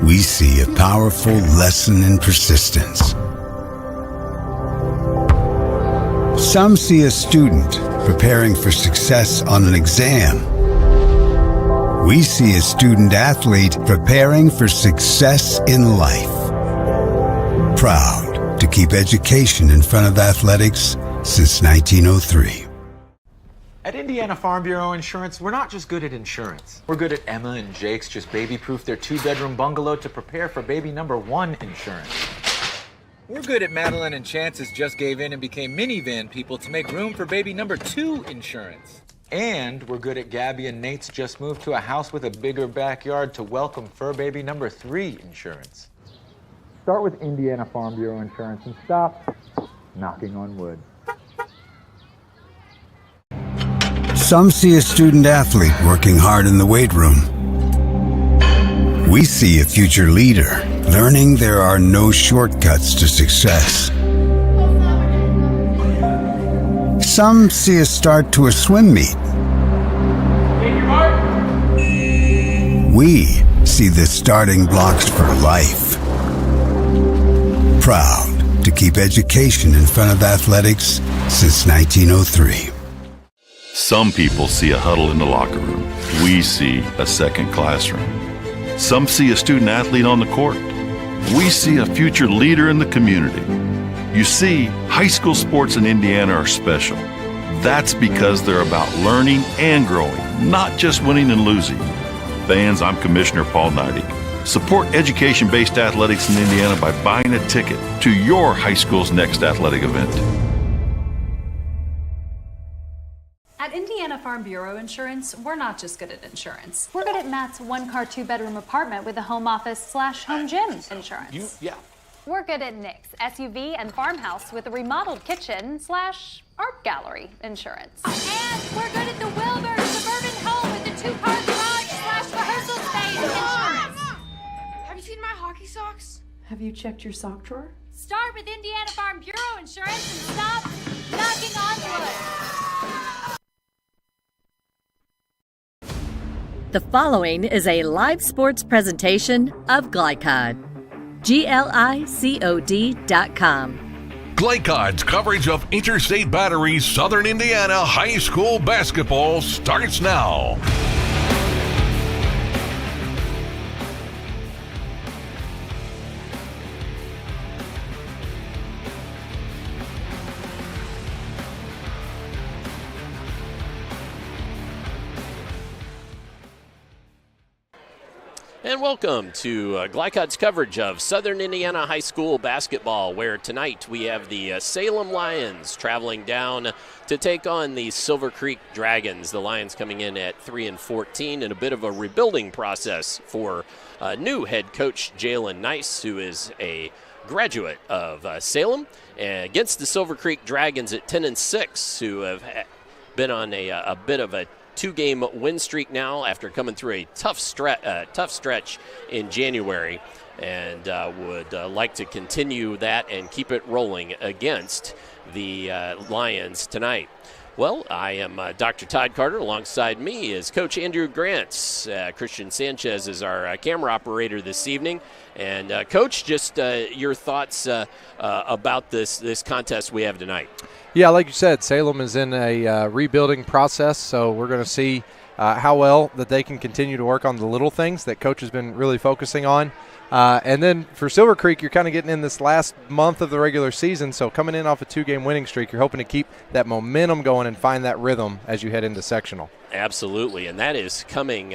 we see a powerful lesson in persistence. Some see a student preparing for success on an exam. We see a student athlete preparing for success in life. Proud to keep education in front of athletics since 1903. At Indiana Farm Bureau Insurance, we're not just good at insurance. We're good at Emma and Jake's just baby-proof their 2-bedroom bungalow to prepare for baby number 1 insurance. We're good at Madeline and Chance's just gave in and became minivan people to make room for baby number 2 insurance. And we're good at Gabby and Nate's just moved to a house with a bigger backyard to welcome fur baby number 3 insurance. Start with Indiana Farm Bureau Insurance and stop knocking on wood. Some see a student athlete working hard in the weight room. We see a future leader learning there are no shortcuts to success. Some see a start to a swim meet. We see the starting blocks for life. Proud to keep education in front of athletics since 1903. Some people see a huddle in the locker room. We see a second classroom. Some see a student athlete on the court. We see a future leader in the community. You see, high school sports in Indiana are special. That's because they're about learning and growing, not just winning and losing. Fans, I'm Commissioner Paul Neidig. Support education-based athletics in Indiana by buying a ticket to your high school's next athletic event. At Indiana Farm Bureau Insurance, we're not just good at insurance. We're good at Matt's 1-car, 2-bedroom apartment with a home office/home gym insurance. We're good at Nick's SUV and farmhouse with a remodeled kitchen/art gallery insurance. And we're good at the Wilbur suburban home with the 2-car garage/rehearsal space insurance. Have you seen my hockey socks? Have you checked your sock drawer? Start with Indiana Farm Bureau Insurance and stop knocking on wood. The following is a live sports presentation of Glycod. GLICOD.com. Glycod's coverage of Interstate Battery's Southern Indiana High School basketball starts now. And welcome to Glycod's coverage of Southern Indiana High School basketball, where tonight we have the Salem Lions traveling down to take on the Silver Creek Dragons. The Lions coming in at 3-14 in a bit of a rebuilding process for new head coach Jalen Nice, who is a graduate of Salem, against the Silver Creek Dragons at 10-6, who have been on a bit of a 2-game win streak now after coming through a tough stretch in January, and would like to continue that and keep it rolling against the Lions tonight. Well, I am Dr. Todd Carter. Alongside me is Coach Andrew Grants. Christian Sanchez is our camera operator this evening. And Coach, just your thoughts about this contest we have tonight. Yeah, like you said, Salem is in a rebuilding process, so we're going to see how well that they can continue to work on the little things that Coach has been really focusing on. And then for Silver Creek, you're kind of getting in this last month of the regular season, so coming in off a 2-game winning streak, you're hoping to keep that momentum going and find that rhythm as you head into sectional. Absolutely, and that is coming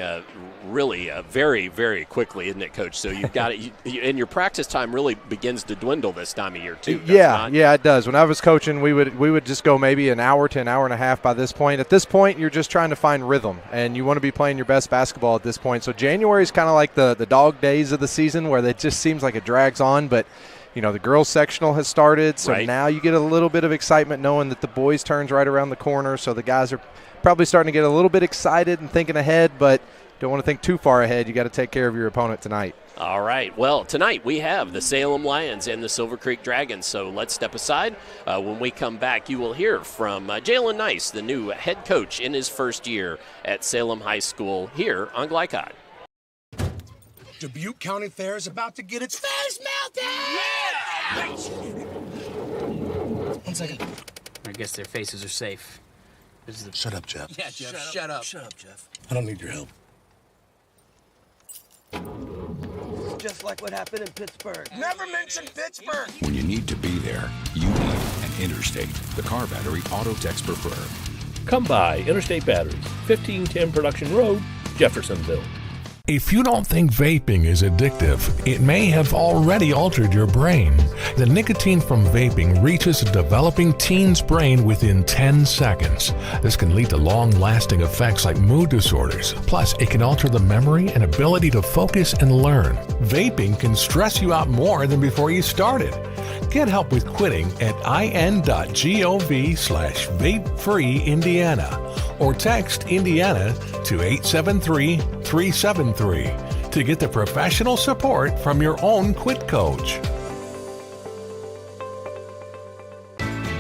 really very, very quickly, isn't it, Coach? So you've got it, and your practice time really begins to dwindle this time of year too. Yeah, it does. When I was coaching, we would just go maybe an hour to an hour and a half by this point. At this point, you're just trying to find rhythm, and you want to be playing your best basketball at this point. So January is kind of like the dog days of the season, where it just seems like it drags on, but you know, the girls sectional has started, so now you get a little bit of excitement knowing that the boys turn's right around the corner, so the guys are probably starting to get a little bit excited and thinking ahead, but don't want to think too far ahead. You got to take care of your opponent tonight. All right. Well, tonight we have the Salem Lions and the Silver Creek Dragons, so let's step aside. When we come back, you will hear from Jalen Nice, the new head coach in his first year at Salem High School, here on Glycod. Dubuque County Fair is about to get its face melted! Yeah! 1 second. I guess their faces are safe. Shut up, Jeff. Yeah, Jeff, shut up. Shut up, Jeff. I don't need your help. Just like what happened in Pittsburgh. Never mention Pittsburgh! When you need to be there, you need an Interstate, the car battery auto techs prefer. Come by Interstate Batteries, 1510 Production Road, Jeffersonville. If you don't think vaping is addictive, it may have already altered your brain. The nicotine from vaping reaches a developing teen's brain within 10 seconds. This can lead to long-lasting effects like mood disorders. Plus, it can alter the memory and ability to focus and learn. Vaping can stress you out more than before you started. Get help with quitting at in.gov/vapefreeindiana or text Indiana to 873-373 to get the professional support from your own quit coach.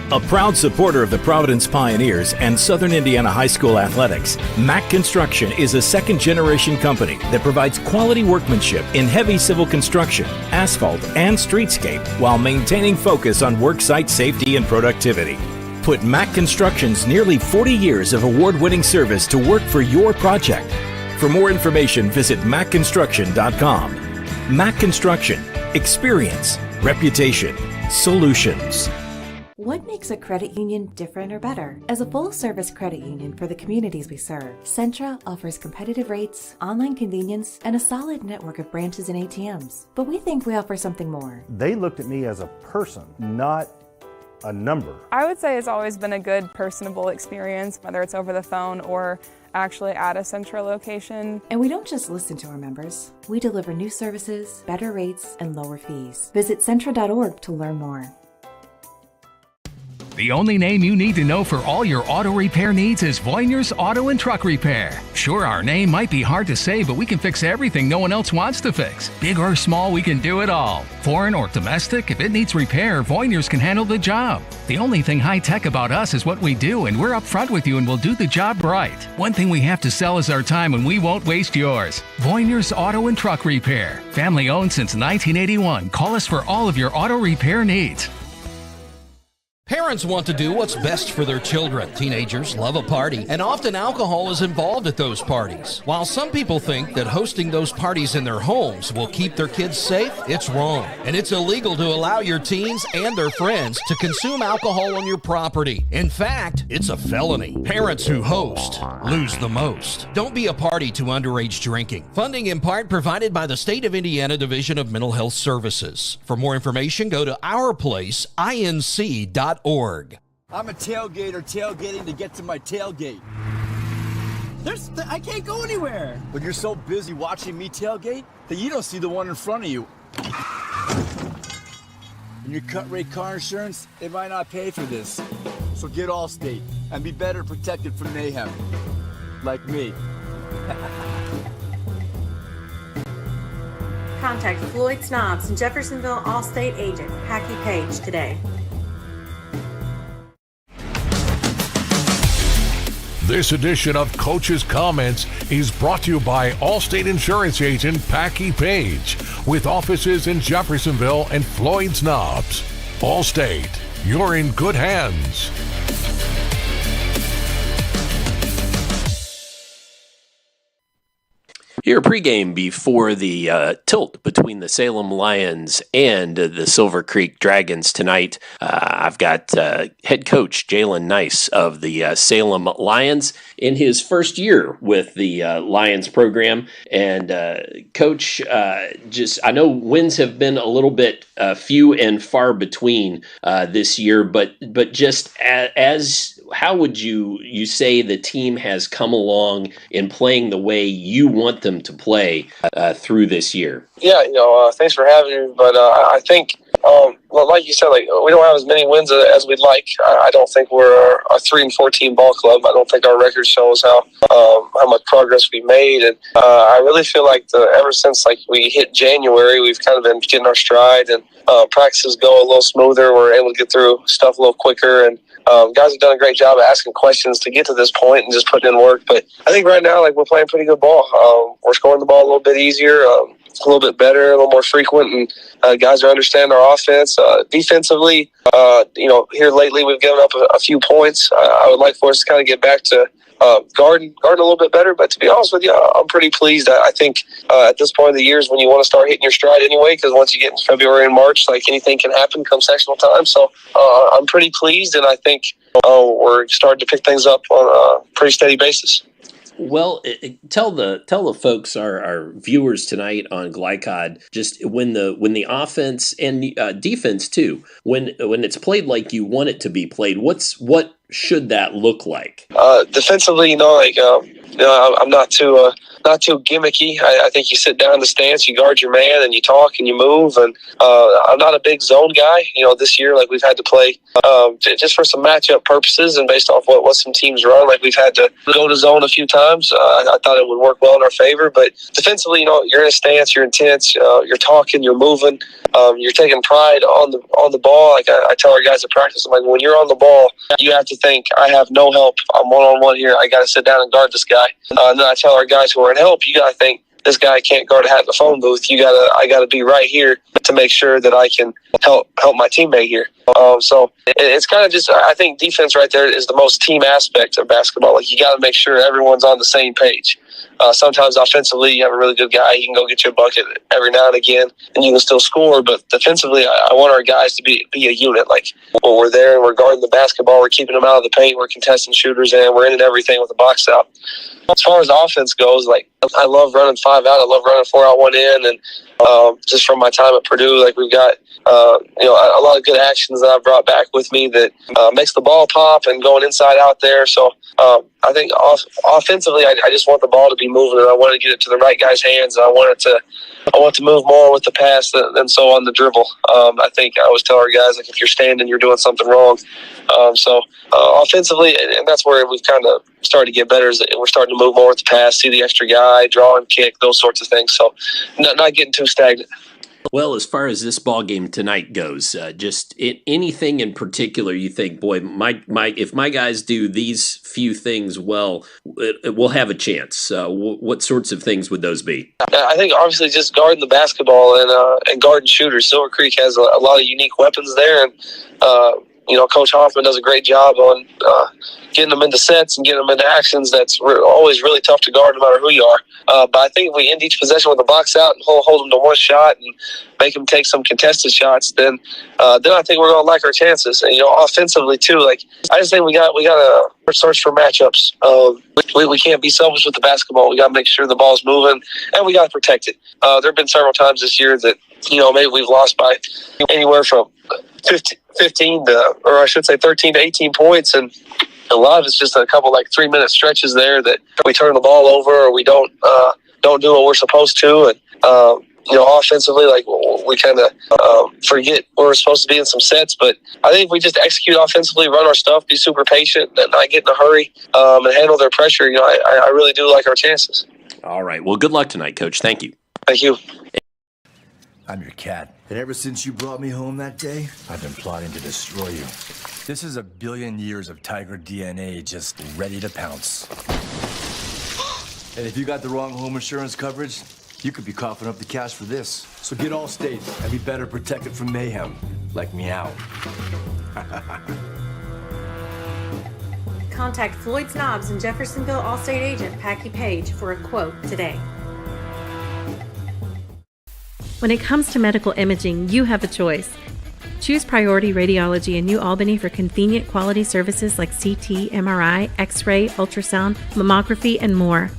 A proud supporter of the Providence Pioneers and Southern Indiana High School athletics, Mack Construction is a second-generation company that provides quality workmanship in heavy civil construction, asphalt, and streetscape while maintaining focus on worksite safety and productivity. Put Mack Construction's nearly 40 years of award-winning service to work for your project. For more information, visit mackconstruction.com. Mack Construction. Experience. Reputation. Solutions. What makes a credit union different or better? As a full-service credit union for the communities we serve, Centra offers competitive rates, online convenience, and a solid network of branches and ATMs. But we think we offer something more. They looked at me as a person, not a number. I would say it's always been a good, personable experience, whether it's over the phone or actually at a Centra location. And we don't just listen to our members. We deliver new services, better rates, and lower fees. Visit Centra.org to learn more. The only name you need to know for all your auto repair needs is Voyner's Auto and Truck Repair. Sure, our name might be hard to say, but we can fix everything no one else wants to fix. Big or small, we can do it all. Foreign or domestic, if it needs repair, Voyner's can handle the job. The only thing high-tech about us is what we do, and we're upfront with you and we'll do the job right. One thing we have to sell is our time, and we won't waste yours. Voyner's Auto and Truck Repair. Family owned since 1981. Call us for all of your auto repair needs. Parents want to do what's best for their children. Teenagers love a party, and often alcohol is involved at those parties. While some people think that hosting those parties in their homes will keep their kids safe, it's wrong. And it's illegal to allow your teens and their friends to consume alcohol on your property. In fact, it's a felony. Parents who host lose the most. Don't be a party to underage drinking. Funding in part provided by the State of Indiana Division of Mental Health Services. For more information, go to ourplaceinc.org. I'm a tailgater tailgating to get to my tailgate. I can't go anywhere. But you're so busy watching me tailgate that you don't see the one in front of you. And your cut rate car insurance, it might not pay for this. So get Allstate and be better protected from mayhem. Like me. Contact Floyd Snobs and Jeffersonville Allstate agent Hackey Page today. This edition of Coach's Comments is brought to you by Allstate Insurance Agent Packy Page, with offices in Jeffersonville and Floyd's Knobs. Allstate, you're in good hands. Here pregame before the tilt between the Salem Lions and the Silver Creek Dragons tonight. I've got head coach Jalen Nice of the Salem Lions in his first year with the Lions program. And coach, I know wins have been a little bit few and far between this year, but just as how would you say the team has come along in playing the way you want them to play through this year? Yeah, thanks for having me. But I think, like you said, we don't have as many wins as we'd like. I don't think we're a 3-14 ball club. I don't think our record shows how much progress we made. And I really feel like ever since we hit January, we've kind of been getting our stride, and practices go a little smoother. We're able to get through stuff a little quicker, and guys have done a great job of asking questions to get to this point and just putting in work. But I think right now, we're playing pretty good ball. We're scoring the ball a little bit easier. a little bit better, a little more frequent, and guys are understanding our offense. Defensively, here lately we've given up a few points. I would like for us to kind of get back to guarding a little bit better. But to be honest with you, I'm pretty pleased. I think at this point of the year is when you want to start hitting your stride anyway, because once you get into February and March, like anything can happen come sectional time. So I'm pretty pleased, and I think we're starting to pick things up on a pretty steady basis. Well, tell the folks, our viewers tonight on Glycod, just when the offense and defense too, when it's played like you want it to be played, what should that look like? Defensively, I'm not too gimmicky. I think you sit down in the stance, you guard your man, and you talk and you move. And I'm not a big zone guy. This year, like we've had to play just for some matchup purposes and based off what some teams run. Like we've had to go to zone a few times. I thought it would work well in our favor. But defensively, you're in a stance, you're intense, you're talking, you're moving, you're taking pride on the ball. Like I tell our guys at practice, I'm like, when you're on the ball, you have to think, I have no help. I'm one-on-one here. I got to sit down and guard this guy. And then I tell our guys who are in help, you got to think, this guy can't guard a hat in the phone booth. I got to be right here to make sure that I can help my teammate here. So it's kind of just, I think defense right there is the most team aspect of basketball. Like you got to make sure everyone's on the same page. Sometimes offensively, you have a really good guy. He can go get you a bucket every now and again, and you can still score. But defensively, I want our guys to be a unit. Like when we're there and we're guarding the basketball, we're keeping them out of the paint, we're contesting shooters, and we're in and everything with the box out. As far as offense goes, like I love running 5 out. I love running 4 out, 1 in, and just from my time at Purdue, like we've got a lot of good actions that I've brought back with me that makes the ball pop and going inside out there. So I think offensively, I just want the ball to be moving, and I want to get it to the right guy's hands. And I want to move more with the pass than so on the dribble. I think I always tell our guys, like if you're standing, you're doing something wrong. So offensively, and that's where we've kind of started to get better, is that we're starting to move more with the pass, see the extra guy, draw and kick, those sorts of things. So not getting too stagnant. Well, as far as this ball game tonight goes, just anything in particular you think, boy, if my guys do these few things well, we'll have a chance. What sorts of things would those be? I think obviously just guarding the basketball and guarding shooters. Silver Creek has a lot of unique weapons there, and Coach Hoffman does a great job on getting them into sets and getting them into actions. That's always really tough to guard no matter who you are. But I think if we end each possession with a box out and hold them to one shot and make them take some contested shots, then I think we're going to like our chances. And, offensively too, like I just think we got to search for matchups. We can't be selfish with the basketball. We got to make sure the ball's moving, and we got to protect it. There have been several times this year that, maybe we've lost by anywhere from 13 to 18 points, and a lot of it's just a couple 3-minute stretches there that we turn the ball over or we don't do what we're supposed to, and offensively, we kind of forget where we're supposed to be in some sets. But I think if we just execute offensively, run our stuff, be super patient, and not get in a hurry, and handle their pressure, I really do like our chances. All right. Well, good luck tonight, Coach. Thank you. Thank you. I'm your cat. And ever since you brought me home that day, I've been plotting to destroy you. This is 1 billion years of tiger DNA just ready to pounce. And if you got the wrong home insurance coverage, you could be coughing up the cash for this. So get Allstate and be better protected from mayhem, like meow. Contact Floyd Snobbs and Jeffersonville Allstate agent Packy Page for a quote today. When it comes to medical imaging, you have a choice. Choose Priority Radiology in New Albany for convenient quality services like CT, MRI, X-ray, ultrasound, mammography, and more.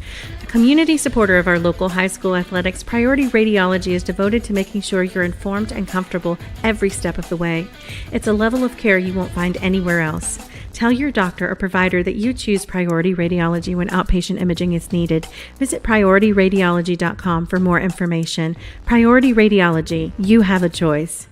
A community supporter of our local high school athletics, Priority Radiology is devoted to making sure you're informed and comfortable every step of the way. It's a level of care you won't find anywhere else. Tell your doctor or provider that you choose Priority Radiology when outpatient imaging is needed. Visit PriorityRadiology.com for more information. Priority Radiology, you have a choice.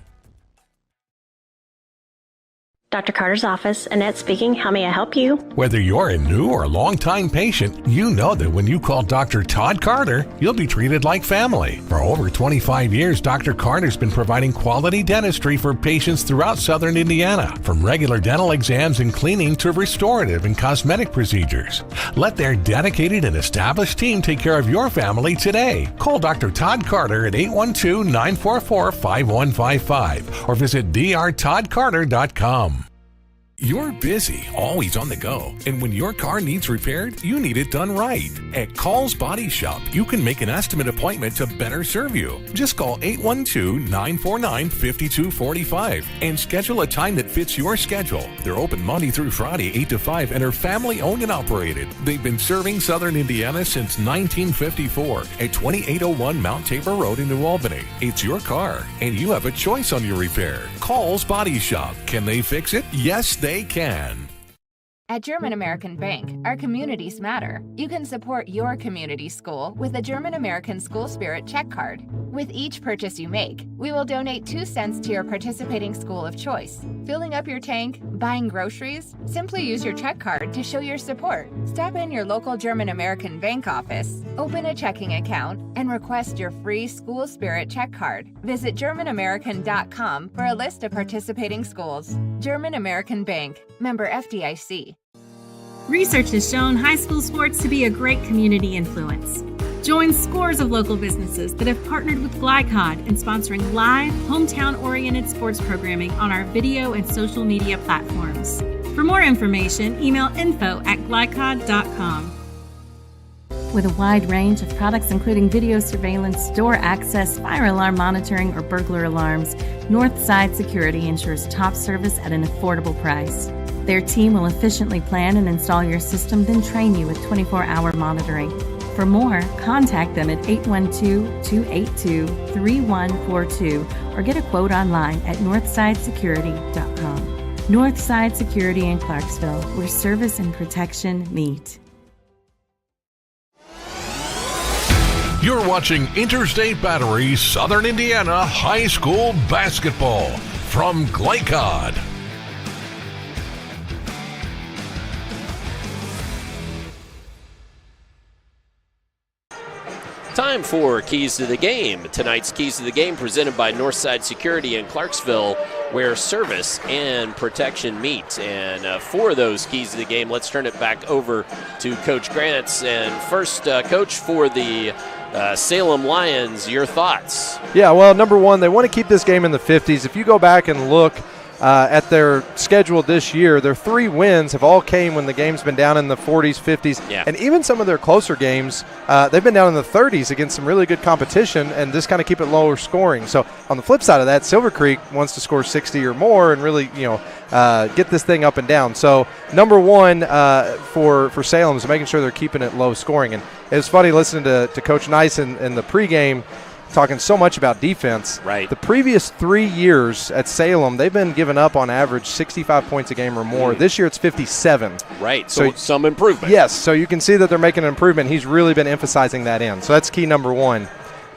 Dr. Carter's office. Annette speaking. How may I help you? Whether you're a new or long-time patient, you know that when you call Dr. Todd Carter, you'll be treated like family. For over 25 years, Dr. Carter's been providing quality dentistry for patients throughout southern Indiana, from regular dental exams and cleaning to restorative and cosmetic procedures. Let their dedicated and established team take care of your family today. Call Dr. Todd Carter at 812-944-5155 or visit drtoddcarter.com. You're busy, always on the go, and when your car needs repaired, you need it done right. At Call's Body Shop, you can make an estimate appointment to better serve you. Just call 812-949-5245 and schedule a time that fits your schedule. They're open Monday through Friday, 8 to 5, and are family-owned and operated. They've been serving southern Indiana since 1954 at 2801 Mount Tabor Road in New Albany. It's your car, and you have a choice on your repair. Call's Body Shop. Can they fix it? Yes, they can. At German American Bank, our communities matter. You can support your community school with a German American School Spirit check card. With each purchase you make, we will donate 2 cents to your participating school of choice. Filling up your tank, buying groceries? Simply use your check card to show your support. Stop in your local German American Bank office, open a checking account, and request your free School Spirit check card. Visit GermanAmerican.com for a list of participating schools. German American Bank, member FDIC. Research has shown high school sports to be a great community influence. Join scores of local businesses that have partnered with Glycod in sponsoring live, hometown-oriented sports programming on our video and social media platforms. For more information, email info@glycod.com. With a wide range of products including video surveillance, door access, fire alarm monitoring, or burglar alarms, Northside Security ensures top service at an affordable price. Their team will efficiently plan and install your system, then train you with 24-hour monitoring. For more, contact them at 812-282-3142 or get a quote online at northsidesecurity.com. Northside Security in Clarksville, where service and protection meet. You're watching Interstate Battery Southern Indiana High School Basketball from Glycod. Time for Keys to the Game. Tonight's Keys to the Game presented by Northside Security in Clarksville, where service and protection meet. And for those Keys to the Game, let's turn it back over to Coach Grants. And first, Coach, for the Salem Lions, your thoughts? Yeah, well, number one, they want to keep this game in the 50s. If you go back and look at their schedule this year, their 3 wins have all came when the game's been down in the 40s, 50s, and even some of their closer games, they've been down in the 30s against some really good competition and just kind of keep it lower scoring. So on the flip side of that, Silver Creek wants to score 60 or more and really, get this thing up and down. So number one for Salem is making sure they're keeping it low scoring. And it was funny listening to Coach Nice in the pregame talking so much about defense. Right. The previous 3 years at Salem, they've been giving up on average 65 points a game or more. This year it's 57. Right, so some improvement. Yes, so you can see that they're making an improvement. He's really been emphasizing that in. So that's key number one.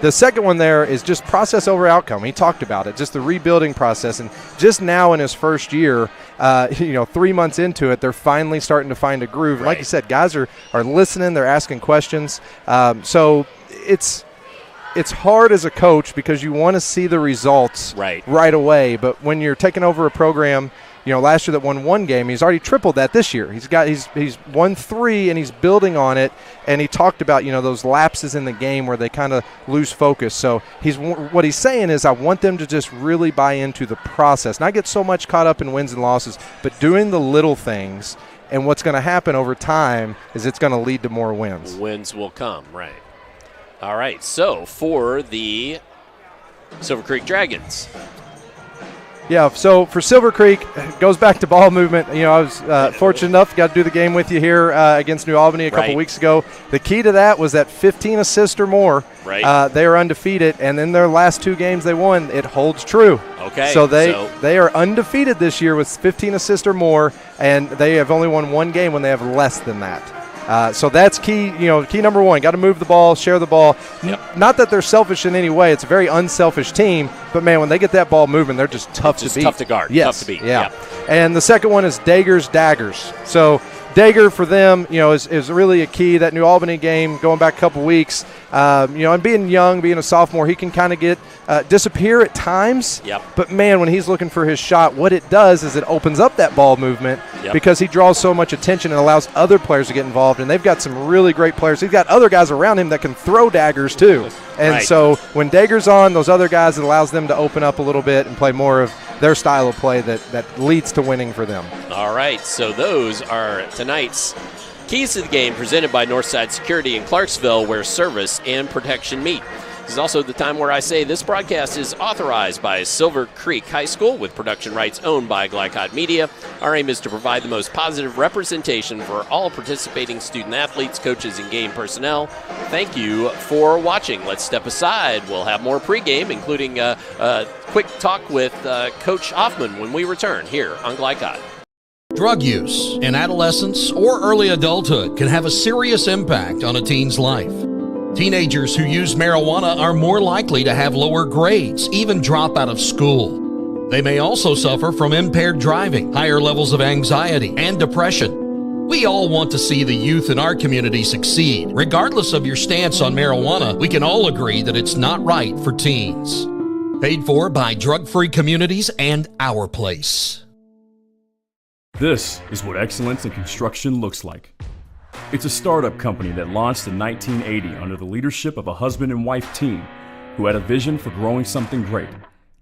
The second one there is just process over outcome. He talked about it, just the rebuilding process. And just now in his first year, 3 months into it, they're finally starting to find a groove. Right. Like you said, guys are listening. They're asking questions. So it's hard as a coach because you want to see the results right away. But when you're taking over a program, last year that won 1 game, he's already tripled that this year. He's won 3 and he's building on it. And he talked about those lapses in the game where they kind of lose focus. So what he's saying is I want them to just really buy into the process, not get so much caught up in wins and losses, but doing the little things. And what's going to happen over time is it's going to lead to more wins. Wins will come, right. All right, so for the Silver Creek Dragons. Yeah, so for Silver Creek, it goes back to ball movement. I was fortunate enough, got to do the game with you here against New Albany a couple weeks ago. The key to that was that 15 assists or more. Right. They are undefeated, and in their last 2 games they won, it holds true. Okay. So they are undefeated this year with 15 assists or more, and they have only won 1 game when they have less than that. So that's key. Key number one: got to move the ball, share the ball. Yep. Not that they're selfish in any way; it's a very unselfish team. But man, when they get that ball moving, they're just tough to beat. Tough to guard. Yes. Tough to beat. Yeah. Yep. And the second one is daggers. So dagger for them, is really a key. That New Albany game, going back a couple weeks, and being young, being a sophomore, he can kind of disappear at times. Yep. But man, when he's looking for his shot, what it does is it opens up that ball movement because he draws so much attention and allows other players to get involved. And they've got some really great players. He's got other guys around him that can throw daggers too. And so when dagger's on, those other guys, it allows them to open up a little bit and play more of their style of play that leads to winning for them. All right, so those are tonight's keys to the game presented by Northside Security in Clarksville, where service and protection meet. This is also the time where I say this broadcast is authorized by Silver Creek High School with production rights owned by Glycod Media. Our aim is to provide the most positive representation for all participating student athletes, coaches, and game personnel. Thank you for watching. Let's step aside. We'll have more pregame, including a quick talk with Coach Hoffman when we return here on Glycod. Drug use in adolescence or early adulthood can have a serious impact on a teen's life. Teenagers who use marijuana are more likely to have lower grades, even drop out of school. They may also suffer from impaired driving, higher levels of anxiety, and depression. We all want to see the youth in our community succeed. Regardless of your stance on marijuana, we can all agree that it's not right for teens. Paid for by Drug-Free Communities and Our Place. This is what excellence in construction looks like. It's a startup company that launched in 1980 under the leadership of a husband and wife team who had a vision for growing something great,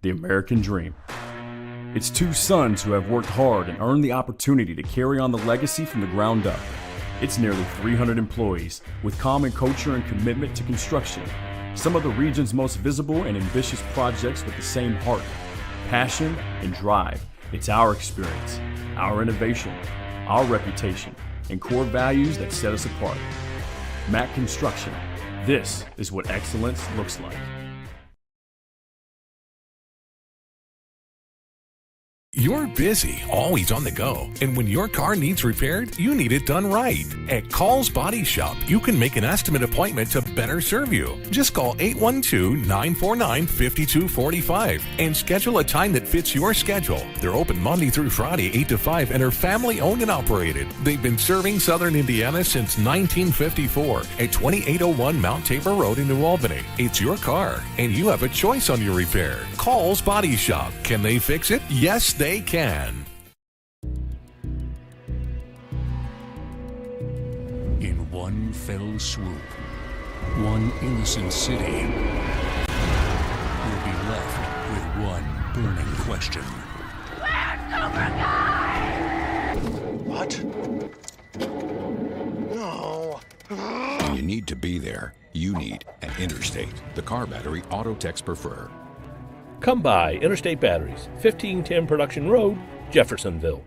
the American dream. It's two sons who have worked hard and earned the opportunity to carry on the legacy from the ground up. It's nearly 300 employees with common culture and commitment to construction. Some of the region's most visible and ambitious projects with the same heart, passion, and drive. It's our experience, our innovation, our reputation, and core values that set us apart. Mack Construction. This is what excellence looks like. You're busy, always on the go, and when your car needs repaired, you need it done right. At Call's Body Shop, you can make an estimate appointment to better serve you. Just call 812-949-5245 and schedule a time that fits your schedule. They're open Monday through Friday, 8 to 5, and are family-owned and operated. They've been serving Southern Indiana since 1954 at 2801 Mount Tabor Road in New Albany. It's your car, and you have a choice on your repair. Call's Body Shop. Can they fix it? Yes, they can. In one fell swoop, one innocent city will be left with one burning question. What? No. When you need to be there, you need an Interstate, the car battery auto techs prefer. Come by Interstate Batteries, 1510 Production Road, Jeffersonville.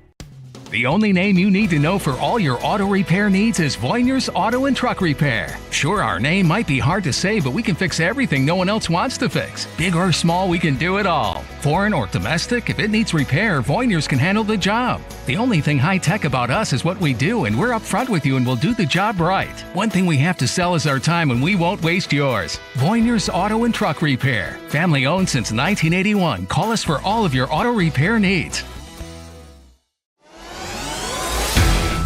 The only name you need to know for all your auto repair needs is Voinier's Auto and Truck Repair. Sure, our name might be hard to say, but we can fix everything no one else wants to fix. Big or small, we can do it all. Foreign or domestic, if it needs repair, Voinier's can handle the job. The only thing high-tech about us is what we do, and we're upfront with you and we'll do the job right. One thing we have to sell is our time, and we won't waste yours. Voinier's Auto and Truck Repair. Family-owned since 1981. Call us for all of your auto repair needs.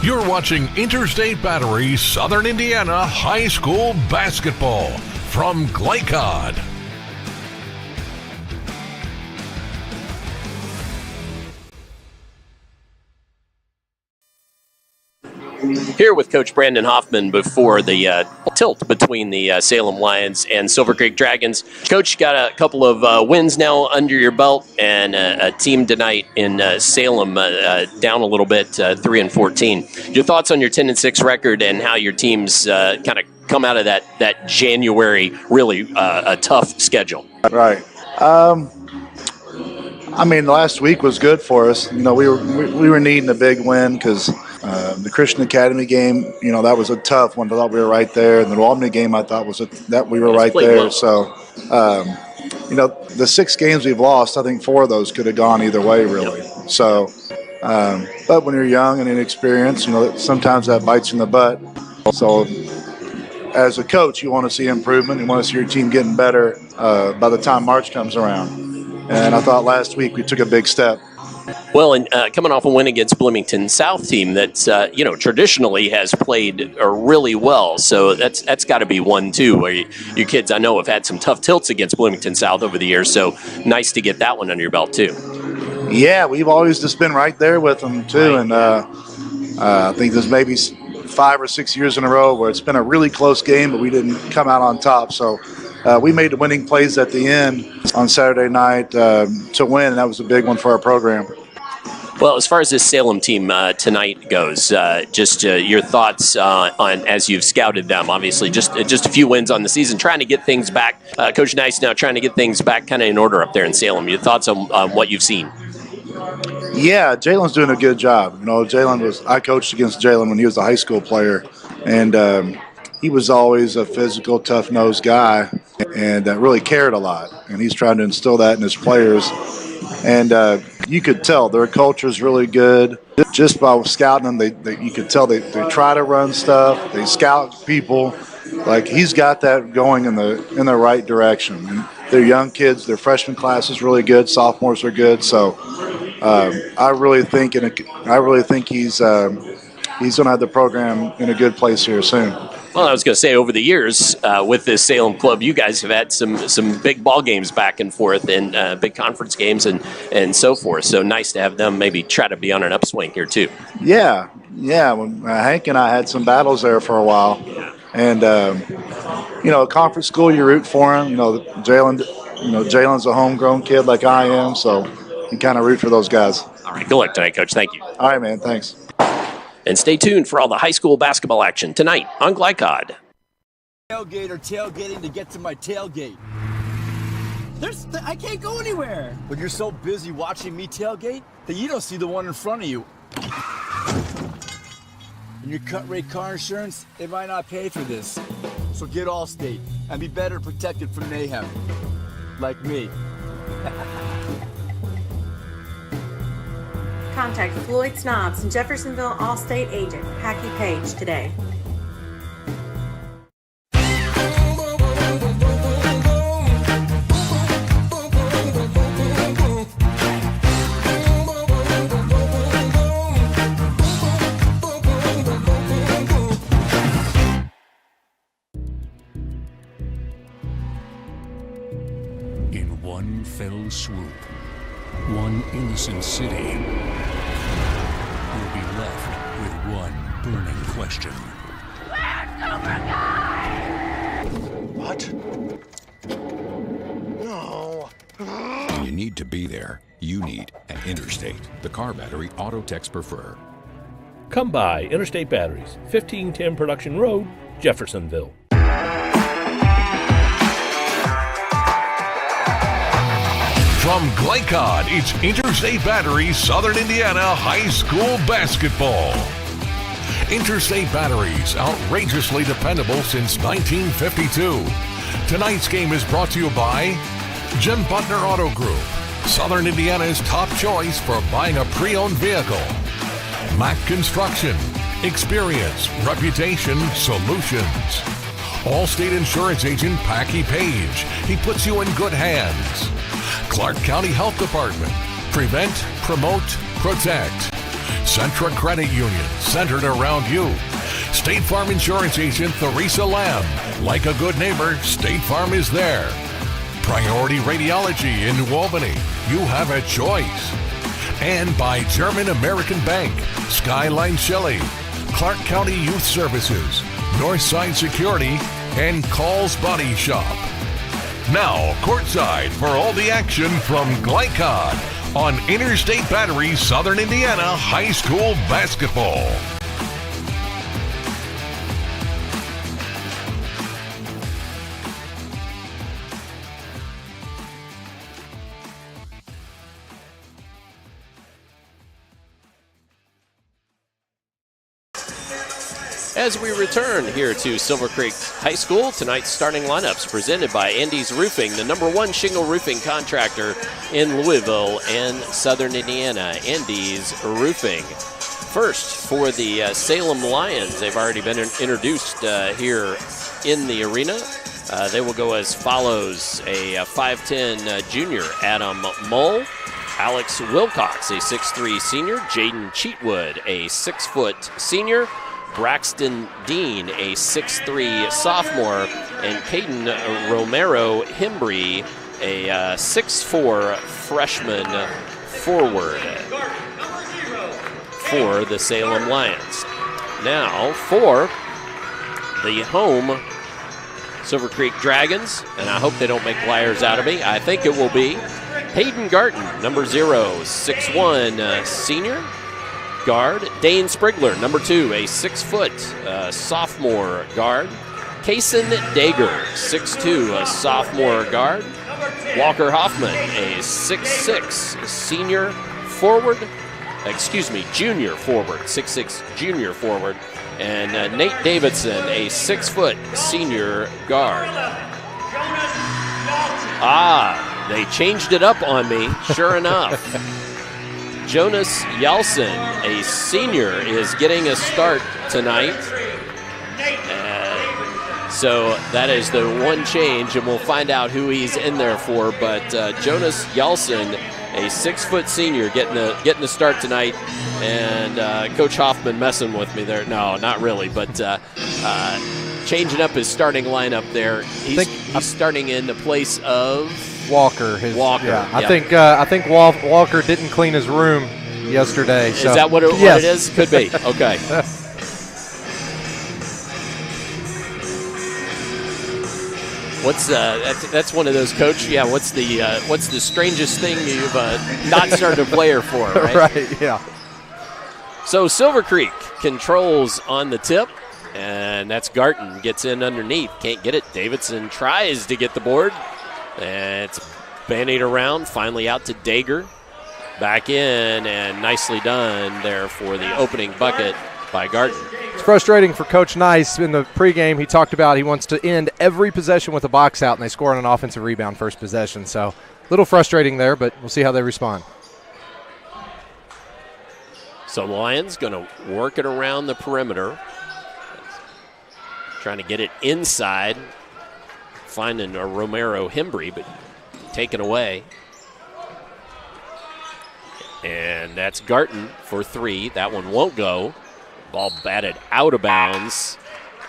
You're watching Interstate Battery Southern Indiana High School Basketball from Glycod. Here with Coach Brandon Hoffman before the tilt between the Salem Lions and Silver Creek Dragons. Coach, got a couple of wins now under your belt, and a team tonight in Salem down a little bit, 3-14. Your thoughts on your 10-6 record and how your teams kind of come out of that January, really a tough schedule? Right. I mean, last week was good for us. You know, we were needing a big win because the Christian Academy game, you know, that was a tough one. I thought we were right there. And the New Albany game, I thought that we were right there. Well. So, you know, the 6 games we've lost, I think 4 of those could have gone either way, really. Yep. So, but when you're young and inexperienced, you know, sometimes that bites you in the butt. So as a coach, you want to see improvement. You want to see your team getting better by the time March comes around. And I thought last week we took a big step. Well, and coming off a win against Bloomington South team that traditionally has played really well, so that's got to be one too. Where your kids, I know, have had some tough tilts against Bloomington South over the years, so nice to get that one under your belt too. Yeah, we've always just been right there with them too, and I think there's maybe 5 or 6 years in a row where it's been a really close game, but we didn't come out on top. So we made the winning plays at the end on Saturday night to win, and that was a big one for our program. Well, as far as this Salem team tonight goes, just your thoughts on as you've scouted them. Obviously, just a few wins on the season, trying to get things back. Coach Nice now trying to get things back kind of in order up there in Salem. Your thoughts on what you've seen? Yeah, Jalen's doing a good job. I coached against Jalen when he was a high school player, and he was always a physical, tough-nosed guy and really cared a lot. And he's trying to instill that in his players. And you could tell their culture is really good. Just by scouting them, you could tell they try to run stuff. They scout people. Like, he's got that going in the right direction. And they're young kids. Their freshman class is really good. Sophomores are good. So I really think he's going to have the program in a good place here soon. Well, I was going to say, over the years with this Salem club, you guys have had some big ball games back and forth and big conference games and so forth. So nice to have them maybe try to be on an upswing here too. Yeah. When Hank and I had some battles there for a while, and conference school, you root for him. Jalen's a homegrown kid like I am, so you kind of root for those guys. All right, good luck tonight, Coach. Thank you. All right, man. Thanks. And stay tuned for all the high school basketball action tonight on Glycod. Tailgate or tailgating to get to my tailgate. I can't go anywhere. But you're so busy watching me tailgate that you don't see the one in front of you. And your cut rate car insurance, it might not pay for this. So get Allstate and be better protected from mayhem. Like me. Contact Floyd Snobbs and Jeffersonville Allstate agent Packy Page today. In one fell swoop, one innocent city will be left with one burning question. What? No. When you need to be there, you need an Interstate, the car battery auto techs prefer. Come by Interstate Batteries, 1510 Production Road, Jeffersonville. From Glycod, it's Interstate Batteries Southern Indiana High School Basketball. Interstate Batteries, outrageously dependable since 1952. Tonight's game is brought to you by Jim Butner Auto Group, Southern Indiana's top choice for buying a pre-owned vehicle. Mack Construction, experience, reputation, solutions. Allstate Insurance Agent Packy Page, he puts you in good hands. Clark County Health Department, prevent, promote, protect. Centra Credit Union, centered around you. State Farm Insurance Agent Theresa Lamb, like a good neighbor, State Farm is there. Priority Radiology in New Albany, you have a choice. And by German American Bank, Skyline Shelley, Clark County Youth Services, Northside Security, and Call's Body Shop. Now, courtside for all the action from Glycod on Interstate Batteries Southern Indiana High School Basketball. As we return here to Silver Creek High School, tonight's starting lineups presented by Andy's Roofing, the #1 shingle roofing contractor in Louisville and Southern Indiana. Andy's Roofing. First, for the Salem Lions, they've already been introduced here in the arena. They will go as follows: a 5'10 junior, Adam Mull; Alex Wilcox, a 6'3 senior; Jaden Cheatwood, a 6-foot senior; Braxton Dean, a 6'3 sophomore; and Caden Romero Hembry, a 6'4 freshman forward for the Salem Lions. Now for the home Silver Creek Dragons, and I hope they don't make liars out of me. I think it will be Hayden Garten, number 0, 6'1 senior guard. Dane Sprigler, number 2, a 6-foot sophomore guard. Kaysen Dager, 6'2 sophomore guard. Walker Hoffman, a 6'6 senior forward. Junior forward, 6'6 junior forward. And Nate Davidson, a 6-foot senior guard. They changed it up on me, sure enough. Jonas Yelson, a senior, is getting a start tonight. So that is the one change, and we'll find out who he's in there for. But Jonas Yelson, a 6-foot senior, getting a start tonight. And Coach Hoffman messing with me there. No, not really, but changing up his starting lineup there. He's starting in the place of Walker. Walker. Yeah. I think Walker didn't clean his room yesterday. Is that what it is? Could be. Okay. What's that's one of those, Coach? Yeah. What's the strangest thing you've not started a player for? Right. Right. Yeah. So Silver Creek controls on the tip, and that's Garten. Gets in underneath. Can't get it. Davidson tries to get the board. And it's bandied around. Finally out to Dager. Back in, and nicely done there for the opening bucket by Garten. It's frustrating for Coach Nice. In the pregame, he talked about he wants to end every possession with a box out, and they score on an offensive rebound first possession. So a little frustrating there, but we'll see how they respond. So Lions going to work it around the perimeter. Trying to get it inside. Finding a Romero Hembry, but taken away. And that's Garten for 3. That one won't go. Ball batted out of bounds.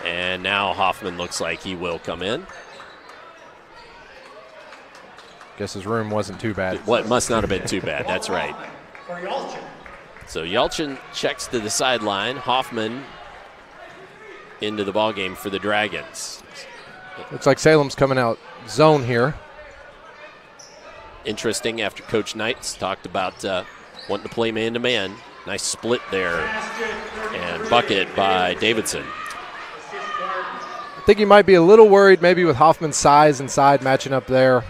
And now Hoffman looks like he will come in. Guess his room wasn't too bad. What must not have been too bad. That's right. So Yelchin checks to the sideline. Hoffman into the ballgame for the Dragons. Looks like Salem's coming out zone here. Interesting after Coach Knights talked about wanting to play man-to-man. Nice split there. And bucket by Davidson. I think he might be a little worried maybe with Hoffman's size inside matching up there.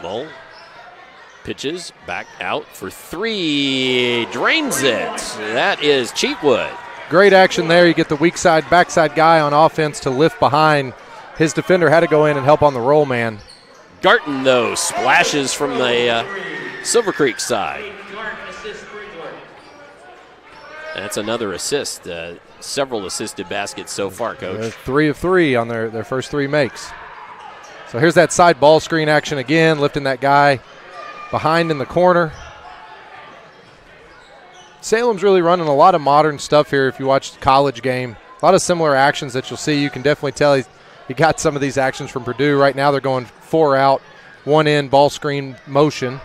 Mull pitches back out for 3. Drains it. That is Cheatwood. Great action there. You get the weak side, backside guy on offense to lift behind. His defender had to go in and help on the roll man. Garten, though, splashes from the Silver Creek side. That's another assist. Several assisted baskets so far, Coach. They're 3 of 3 on their first 3 makes. So here's that side ball screen action again, lifting that guy behind in the corner. Salem's really running a lot of modern stuff here if you watch the college game. A lot of similar actions that you'll see. You can definitely tell he got some of these actions from Purdue. Right now they're going 4 out, 1 in, ball screen motion.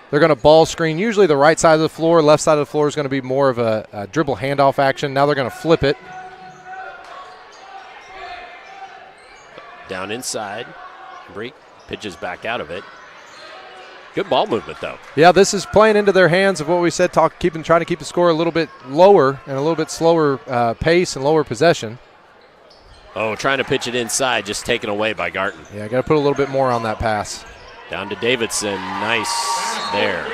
They're going to ball screen usually the right side of the floor. Left side of the floor is going to be more of a dribble handoff action. Now they're going to flip it. Down inside. Break pitches back out of it. Good ball movement, though. Yeah, this is playing into their hands of what we said, trying to keep the score a little bit lower and a little bit slower pace and lower possession. Oh, trying to pitch it inside, just taken away by Garten. Yeah, got to put a little bit more on that pass. Down to Davidson. Nice there.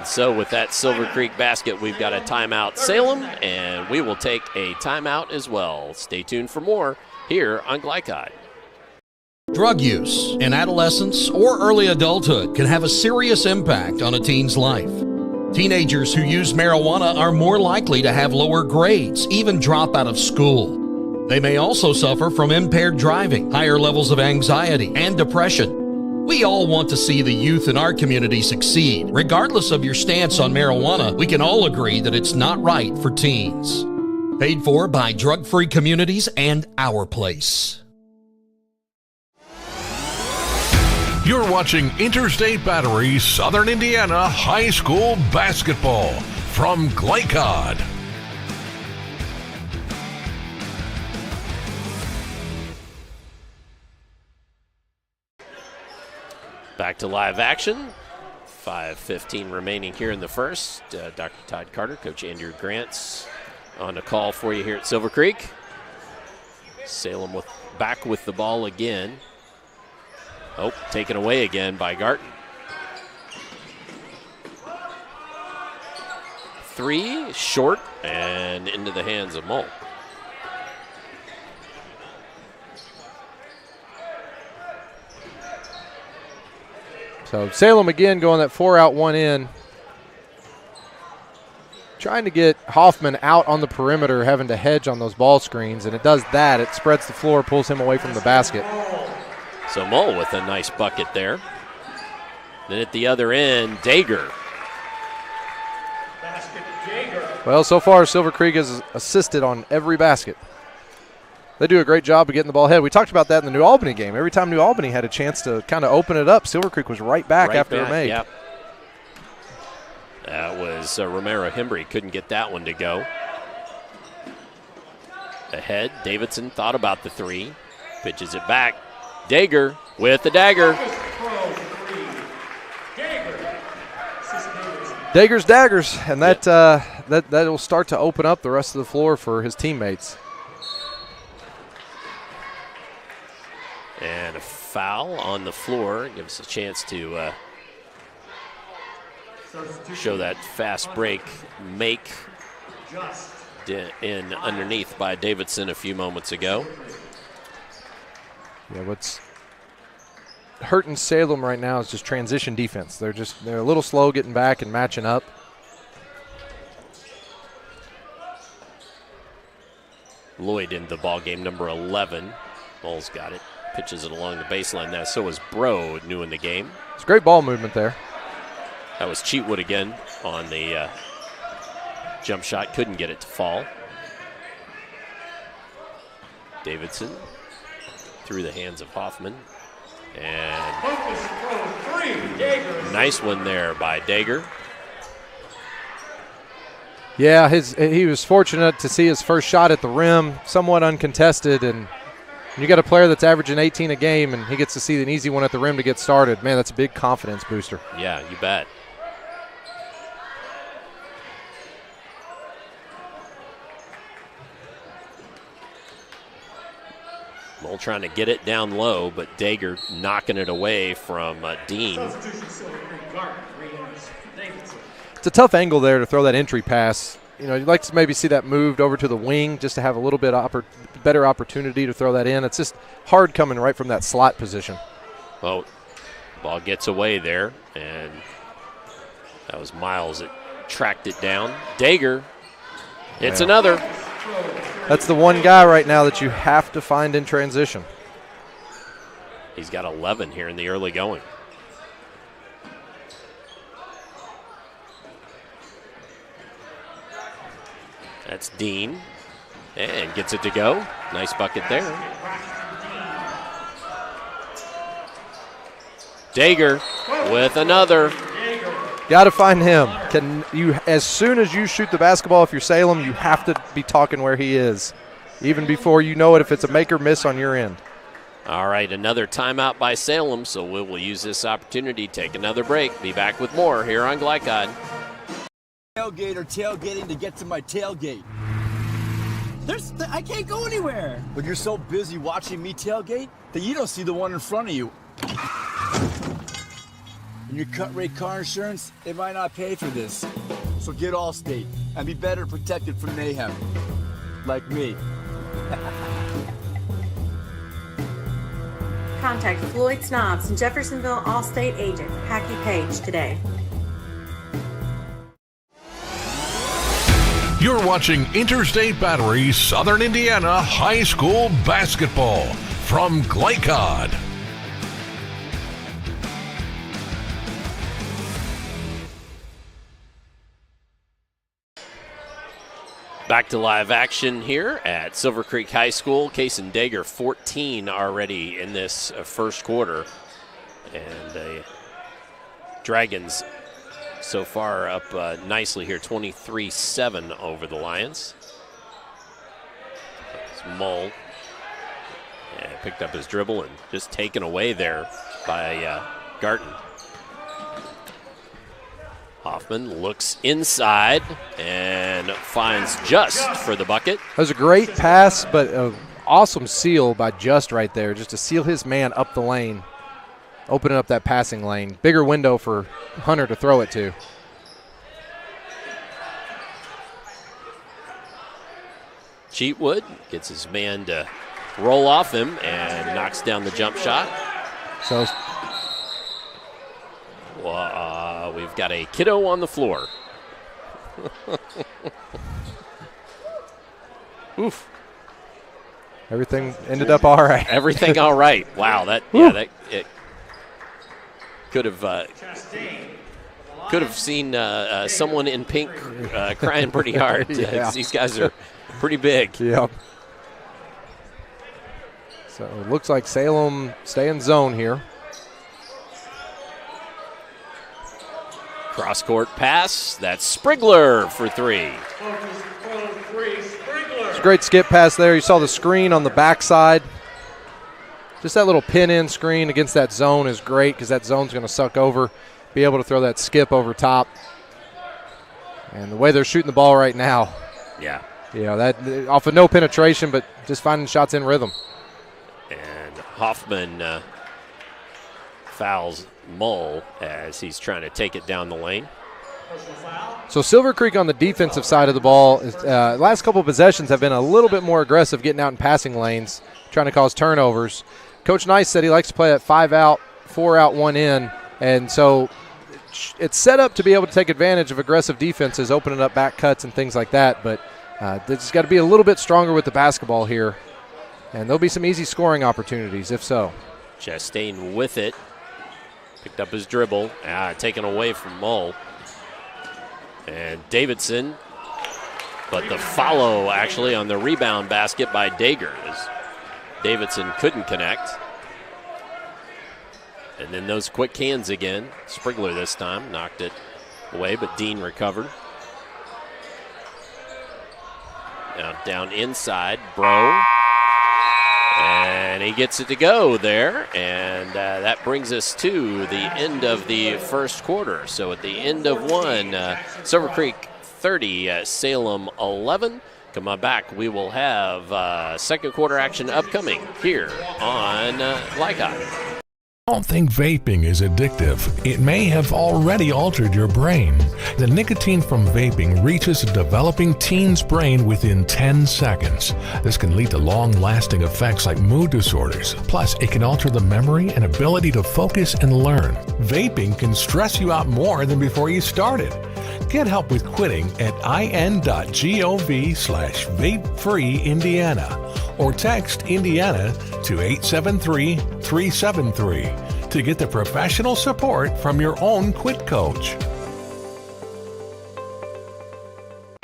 And so with that Silver Creek basket, we've got a timeout, Salem, and we will take a timeout as well. Stay tuned for more here on Glycod. Drug use in adolescence or early adulthood can have a serious impact on a teen's life. Teenagers who use marijuana are more likely to have lower grades, even drop out of school. They may also suffer from impaired driving, higher levels of anxiety, and depression. We all want to see the youth in our community succeed. Regardless of your stance on marijuana, we can all agree that it's not right for teens. Paid for by Drug Free Communities and Our Place. You're watching Interstate Battery Southern Indiana High School Basketball from Glycod. Back to live action. 5:15 remaining here in the first. Dr. Todd Carter, Coach Andrew Grant's on a call for you here at Silver Creek. Salem back with the ball again. Oh, taken away again by Garton. 3, short, and into the hands of Mole. So Salem again going that 4 out, 1 in. Trying to get Hoffman out on the perimeter, having to hedge on those ball screens, and it does that. It spreads the floor, pulls him away from the basket. So Mole with a nice bucket there. Then at the other end, Dager. Well, so far Silver Creek has assisted on every basket. They do a great job of getting the ball ahead. We talked about that in the New Albany game. Every time New Albany had a chance to kind of open it up, Silver Creek was right back after a make. Yep. That was Romero Hembry. Couldn't get that one to go. Ahead, Davidson thought about the 3. Pitches it back. Dager with the dagger. Dager's daggers, and that'll start to open up the rest of the floor for his teammates. And a foul on the floor. Gives us a chance to show that fast break make in underneath by Davidson a few moments ago. Yeah, what's hurting Salem right now is just transition defense. They're a little slow getting back and matching up. Lloyd in the ball game, number 11. Mole's got it. Pitches it along the baseline. Now, so is Bro, new in the game. It's great ball movement there. That was Cheatwood again on the jump shot. Couldn't get it to fall. Davidson through the hands of Hoffman. And nice one there by Dager. Yeah, he was fortunate to see his first shot at the rim, somewhat uncontested, and you got a player that's averaging 18 a game, and he gets to see an easy one at the rim to get started. Man, that's a big confidence booster. Yeah, you bet. Mole trying to get it down low, but Dager knocking it away from Dean. It's a tough angle there to throw that entry pass. You know, you'd like to maybe see that moved over to the wing just to have a little bit better opportunity to throw that in. It's just hard coming right from that slot position. Well, ball gets away there, and that was Miles that tracked it down. Dager, it's another. That's the one guy right now that you have to find in transition. He's got 11 here in the early going. That's Dean, and gets it to go. Nice bucket there. Dager with another. Got to find him. As soon as you shoot the basketball, if you're Salem, you have to be talking where he is, even before you know it, if it's a make or miss on your end. All right, another timeout by Salem, so we will use this opportunity, take another break. Be back with more here on Glycod. Tailgate or tailgating to get to my tailgate. I can't go anywhere. But you're so busy watching me tailgate that you don't see the one in front of you. And your cut rate car insurance, it might not pay for this. So get Allstate and be better protected from mayhem. Like me. Contact Floyd Snobbs and Jeffersonville Allstate agent Packy Page today. You're watching Interstate Battery Southern Indiana High School Basketball from Glycod. Back to live action here at Silver Creek High School. Case and Dager 14 already in this first quarter. And Dragons so far up nicely here, 23-7 over the Lions. It's Mull picked up his dribble and just taken away there by Garten. Hoffman looks inside and finds Just for the bucket. That was a great pass, but an awesome seal by Just right there, just to seal his man up the lane, opening up that passing lane. Bigger window for Hunter to throw it to. Cheatwood gets his man to roll off him and knocks down the jump shot. So we've got a kiddo on the floor. Oof. Everything ended up all right. Everything all right. Wow, that it could have seen someone in pink crying pretty hard. Yeah. These guys are pretty big. Yep. So it looks like Salem stay in zone here. Cross-court pass. That's Sprigler for three. It's a great skip pass there. You saw the screen on the backside. Just that little pin-in screen against that zone is great because that zone's going to suck over. Be able to throw that skip over top. And the way they're shooting the ball right now. Yeah. You know, that off of no penetration, but just finding shots in rhythm. And Hoffman fouls Mull as he's trying to take it down the lane. So Silver Creek on the defensive side of the ball, last couple of possessions have been a little bit more aggressive getting out in passing lanes, trying to cause turnovers. Coach Nice said he likes to play that 5 out, 4 out, 1 in, and so it's set up to be able to take advantage of aggressive defenses, opening up back cuts and things like that, but they just got to be a little bit stronger with the basketball here, and there'll be some easy scoring opportunities if so. Chastain with it. Picked up his dribble, taken away from Mull. And Davidson, but the follow actually on the rebound basket by Dager as Davidson couldn't connect. And then those quick hands again. Sprigler this time knocked it away, but Dean recovered. Now down inside, Bro. And he gets it to go there, and that brings us to the end of the first quarter. So at the end of one, Silver Creek 30, Salem 11. Come on back. We will have second quarter action upcoming here on Glycod. Don't think vaping is addictive. It may have already altered your brain. The nicotine from vaping reaches a developing teen's brain within 10 seconds. This can lead to long-lasting effects like mood disorders. Plus, it can alter the memory and ability to focus and learn. Vaping can stress you out more than before you started. Get help with quitting at in.gov/vapefreeindiana or text Indiana to 873-373 to get the professional support from your own quit coach.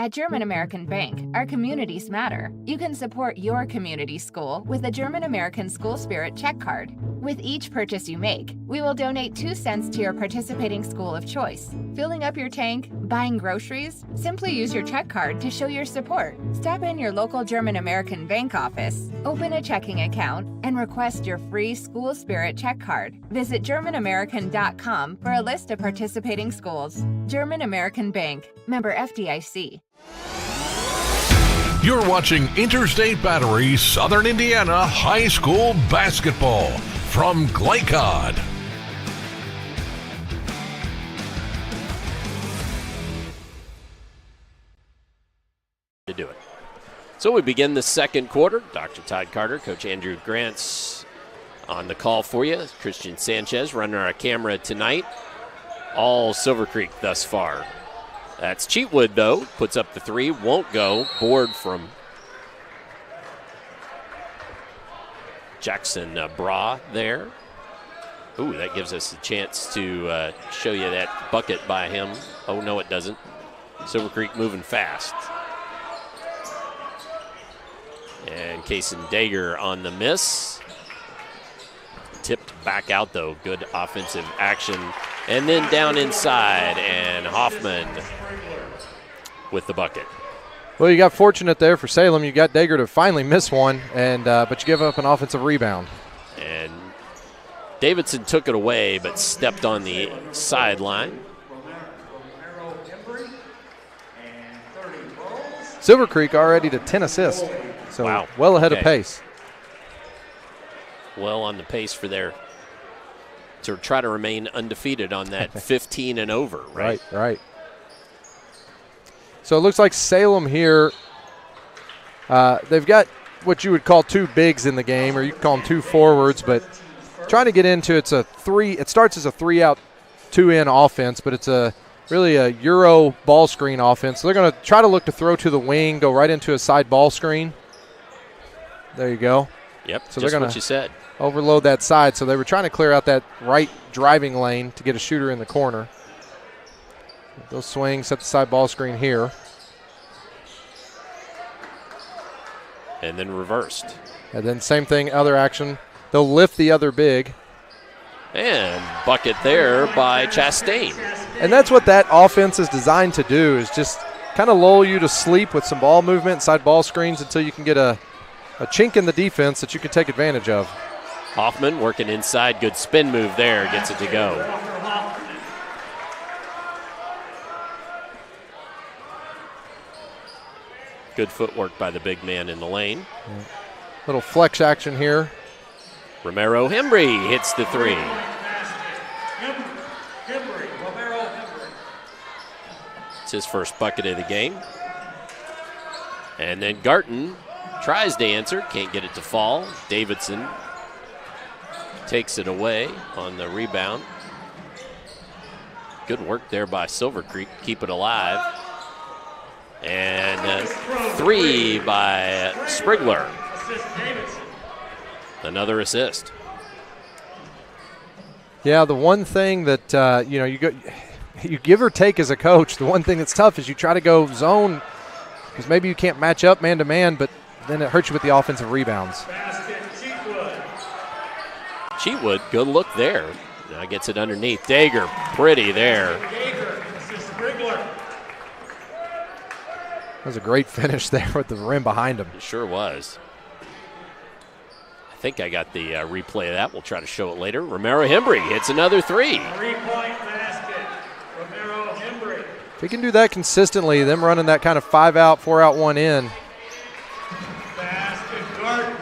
At German American Bank, our communities matter. You can support your community school with a German American School Spirit check card. With each purchase you make, we will donate 2 cents to your participating school of choice. Filling up your tank, buying groceries? Simply use your check card to show your support. Stop in your local German American Bank office, open a checking account, and request your free School Spirit check card. Visit GermanAmerican.com for a list of participating schools. German American Bank, member FDIC. You're watching Interstate Battery Southern Indiana High School Basketball from Glycod. So we begin the second quarter. Dr. Todd Carter, Coach Andrew Grant's on the call for you. Christian Sanchez running our camera tonight. All Silver Creek thus far. That's Cheatwood, though. Puts up the three. Won't go. Board from Jackson Bra there. Ooh, that gives us a chance to show you that bucket by him. Oh, no, it doesn't. Silver Creek moving fast. And Kason Dager on the miss. Tipped back out, though. Good offensive action. And then down inside, and Hoffman with the bucket. Well, you got fortunate there for Salem. You got Dager to finally miss one, and but you give up an offensive rebound. And Davidson took it away, but stepped on the sideline. Silver Creek already to 10 assists. So wow. Well ahead of pace. Well on the pace for their to try to remain undefeated on that 15 and over, right? Right. So it looks like Salem here, they've got what you would call two bigs in the game, or you could call them two forwards, but trying to get into it starts as a 3-out, 2-in offense, but it's really a Euro ball screen offense. So they're going to try to look to throw to the wing, go right into a side ball screen. There you go. Yep, so just they're what you said. Overload that side. So they were trying to clear out that right driving lane to get a shooter in the corner. They'll swing, set the side ball screen here. And then reversed. And then same thing, other action. They'll lift the other big. And bucket there by Chastain. And that's what that offense is designed to do, is just kind of lull you to sleep with some ball movement, side ball screens, until you can get a chink in the defense that you can take advantage of. Hoffman working inside. Good spin move there. Gets it to go. Good footwork by the big man in the lane. Little flex action here. Romero Hembry hits the three. It's his first bucket of the game. And then Garton tries to answer, can't get it to fall. Davidson takes it away on the rebound. Good work there by Silver Creek, keep it alive. And three by Sprigler. Another assist. Yeah, the one thing that you give or take as a coach. The one thing that's tough is you try to go zone because maybe you can't match up man to man, but then it hurts you with the offensive rebounds. Cheatwood, good look there. Now gets it underneath. Dager, pretty there. That was a great finish there with the rim behind him. It sure was. I think I got the replay of that. We'll try to show it later. Romero Hembry hits another three. 3-point basket. Romero Hembry. If he can do that consistently, them running that kind of 5-out, 4-out, 1-in. Basket, Garden.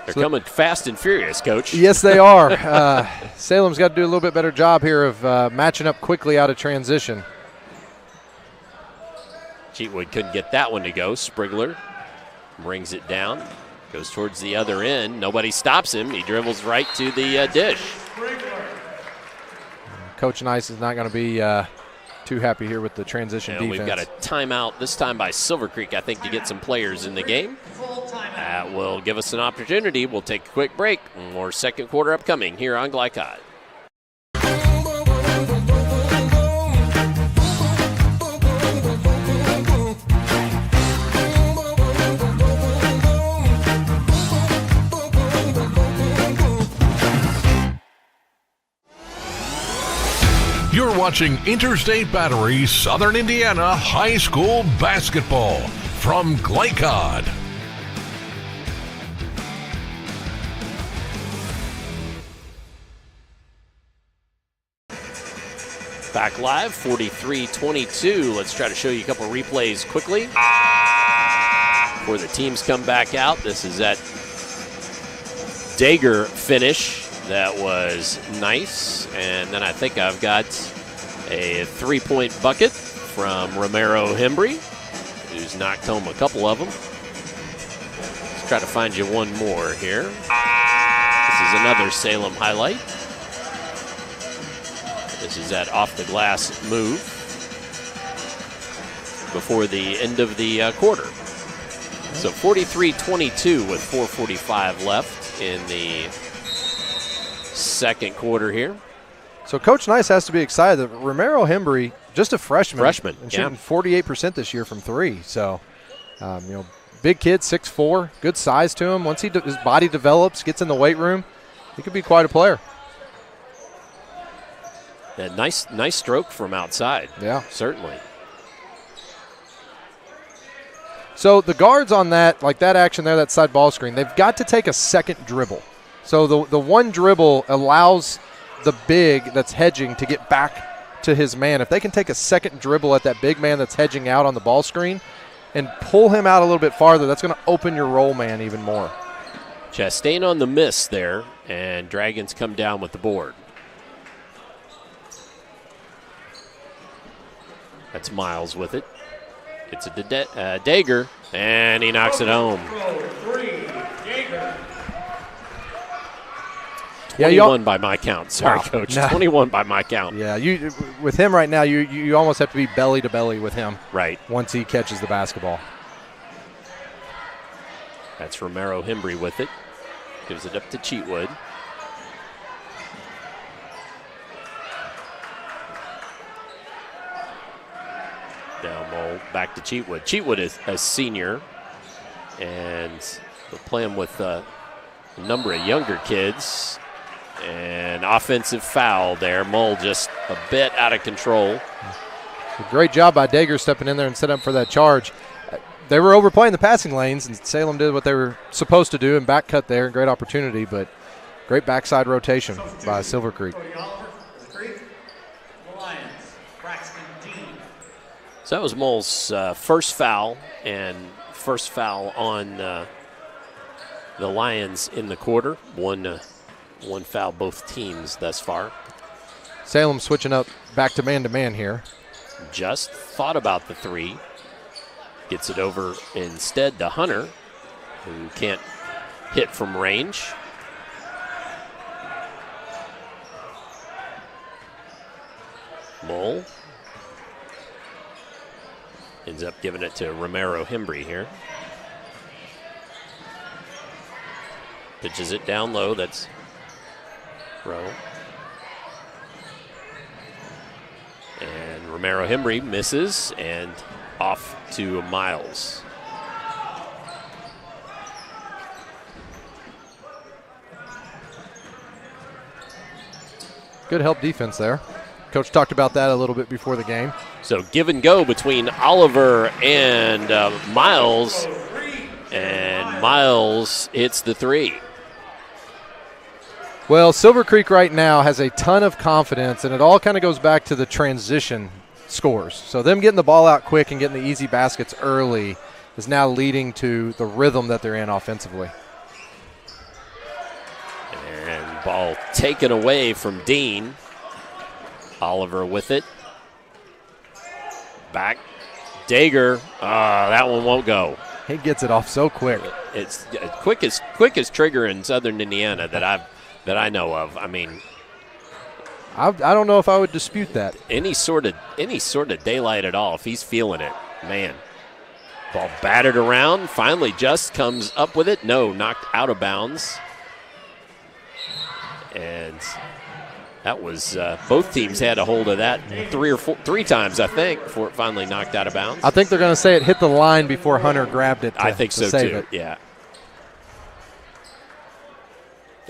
They're coming fast and furious, Coach. Yes, they are. Salem's got to do a little bit better job here of matching up quickly out of transition. Cheatwood couldn't get that one to go. Sprigler brings it down, goes towards the other end. Nobody stops him. He dribbles right to the dish. Coach Nice is not going to be too happy here with the transition defense. We've got a timeout this time by Silver Creek, I think, to get some players in the game. That will give us an opportunity. We'll take a quick break. More second quarter upcoming here on Glycod. You're watching Interstate Battery Southern Indiana High School Basketball from Glycod. Back live, 43-22. Let's try to show you a couple replays quickly before the teams come back out. This is that Dager finish. That was nice. And then I think I've got a 3-point bucket from Romero Hembry, who's knocked home a couple of them. Let's try to find you one more here. This is another Salem highlight. This is that off-the-glass move before the end of the quarter. So 43-22 with 4:45 left in the second quarter here. So Coach Nice has to be excited that Romero Hembry, just a freshman, and shooting 48% this year from three. So, big kid, 6'4", good size to him. Once his body develops, gets in the weight room, he could be quite a player. Yeah, nice stroke from outside. Yeah, certainly. So the guards on that, like that action there, that side ball screen, they've got to take a second dribble. So the one dribble allows the big that's hedging to get back to his man. If they can take a second dribble at that big man that's hedging out on the ball screen and pull him out a little bit farther, that's going to open your roll man even more. Chastain on the miss there, and Dragons come down with the board. That's Miles with it. It's a Dager, and he knocks it home. 21 by my count. Sorry, Coach. No. 21 by my count. Yeah, you with him right now, you almost have to be belly to belly with him. Right. Once he catches the basketball. That's Romero Hembry with it. Gives it up to Cheatwood. Down low, back to Cheatwood. Cheatwood is a senior, and they'll play him with a number of younger kids. And offensive foul there. Mull just a bit out of control. Great job by Dager stepping in there and set up for that charge. They were overplaying the passing lanes, and Salem did what they were supposed to do and back cut there. Great opportunity, but great backside rotation by Silver Creek. So that was Mull's first foul, and first foul on the Lions in the quarter. One foul both teams thus far. Salem switching up back to man here. Just thought about the three. Gets it over instead to Hunter, who can't hit from range. Mull ends up giving it to Romero Hembry here. Pitches it down low. That's Rowe. And Romero Hembry misses, and off to Miles. Good help defense there. Coach talked about that a little bit before the game. So give and go between Oliver and Miles, and Miles hits the three. Well, Silver Creek right now has a ton of confidence, and it all kind of goes back to the transition scores. So them getting the ball out quick and getting the easy baskets early is now leading to the rhythm that they're in offensively. And ball taken away from Dean. Oliver with it. Back. Dager. That one won't go. He gets it off so quick. It's quickest trigger in Southern Indiana that I know of. I mean, I don't know if I would dispute that. Any sort of daylight at all, if he's feeling it, man. Ball battered around. Finally, just comes up with it. No, knocked out of bounds. And that was both teams had a hold of that three times, I think, before it finally knocked out of bounds. I think they're going to say it hit the line before Hunter grabbed it. I think so save too. It. Yeah.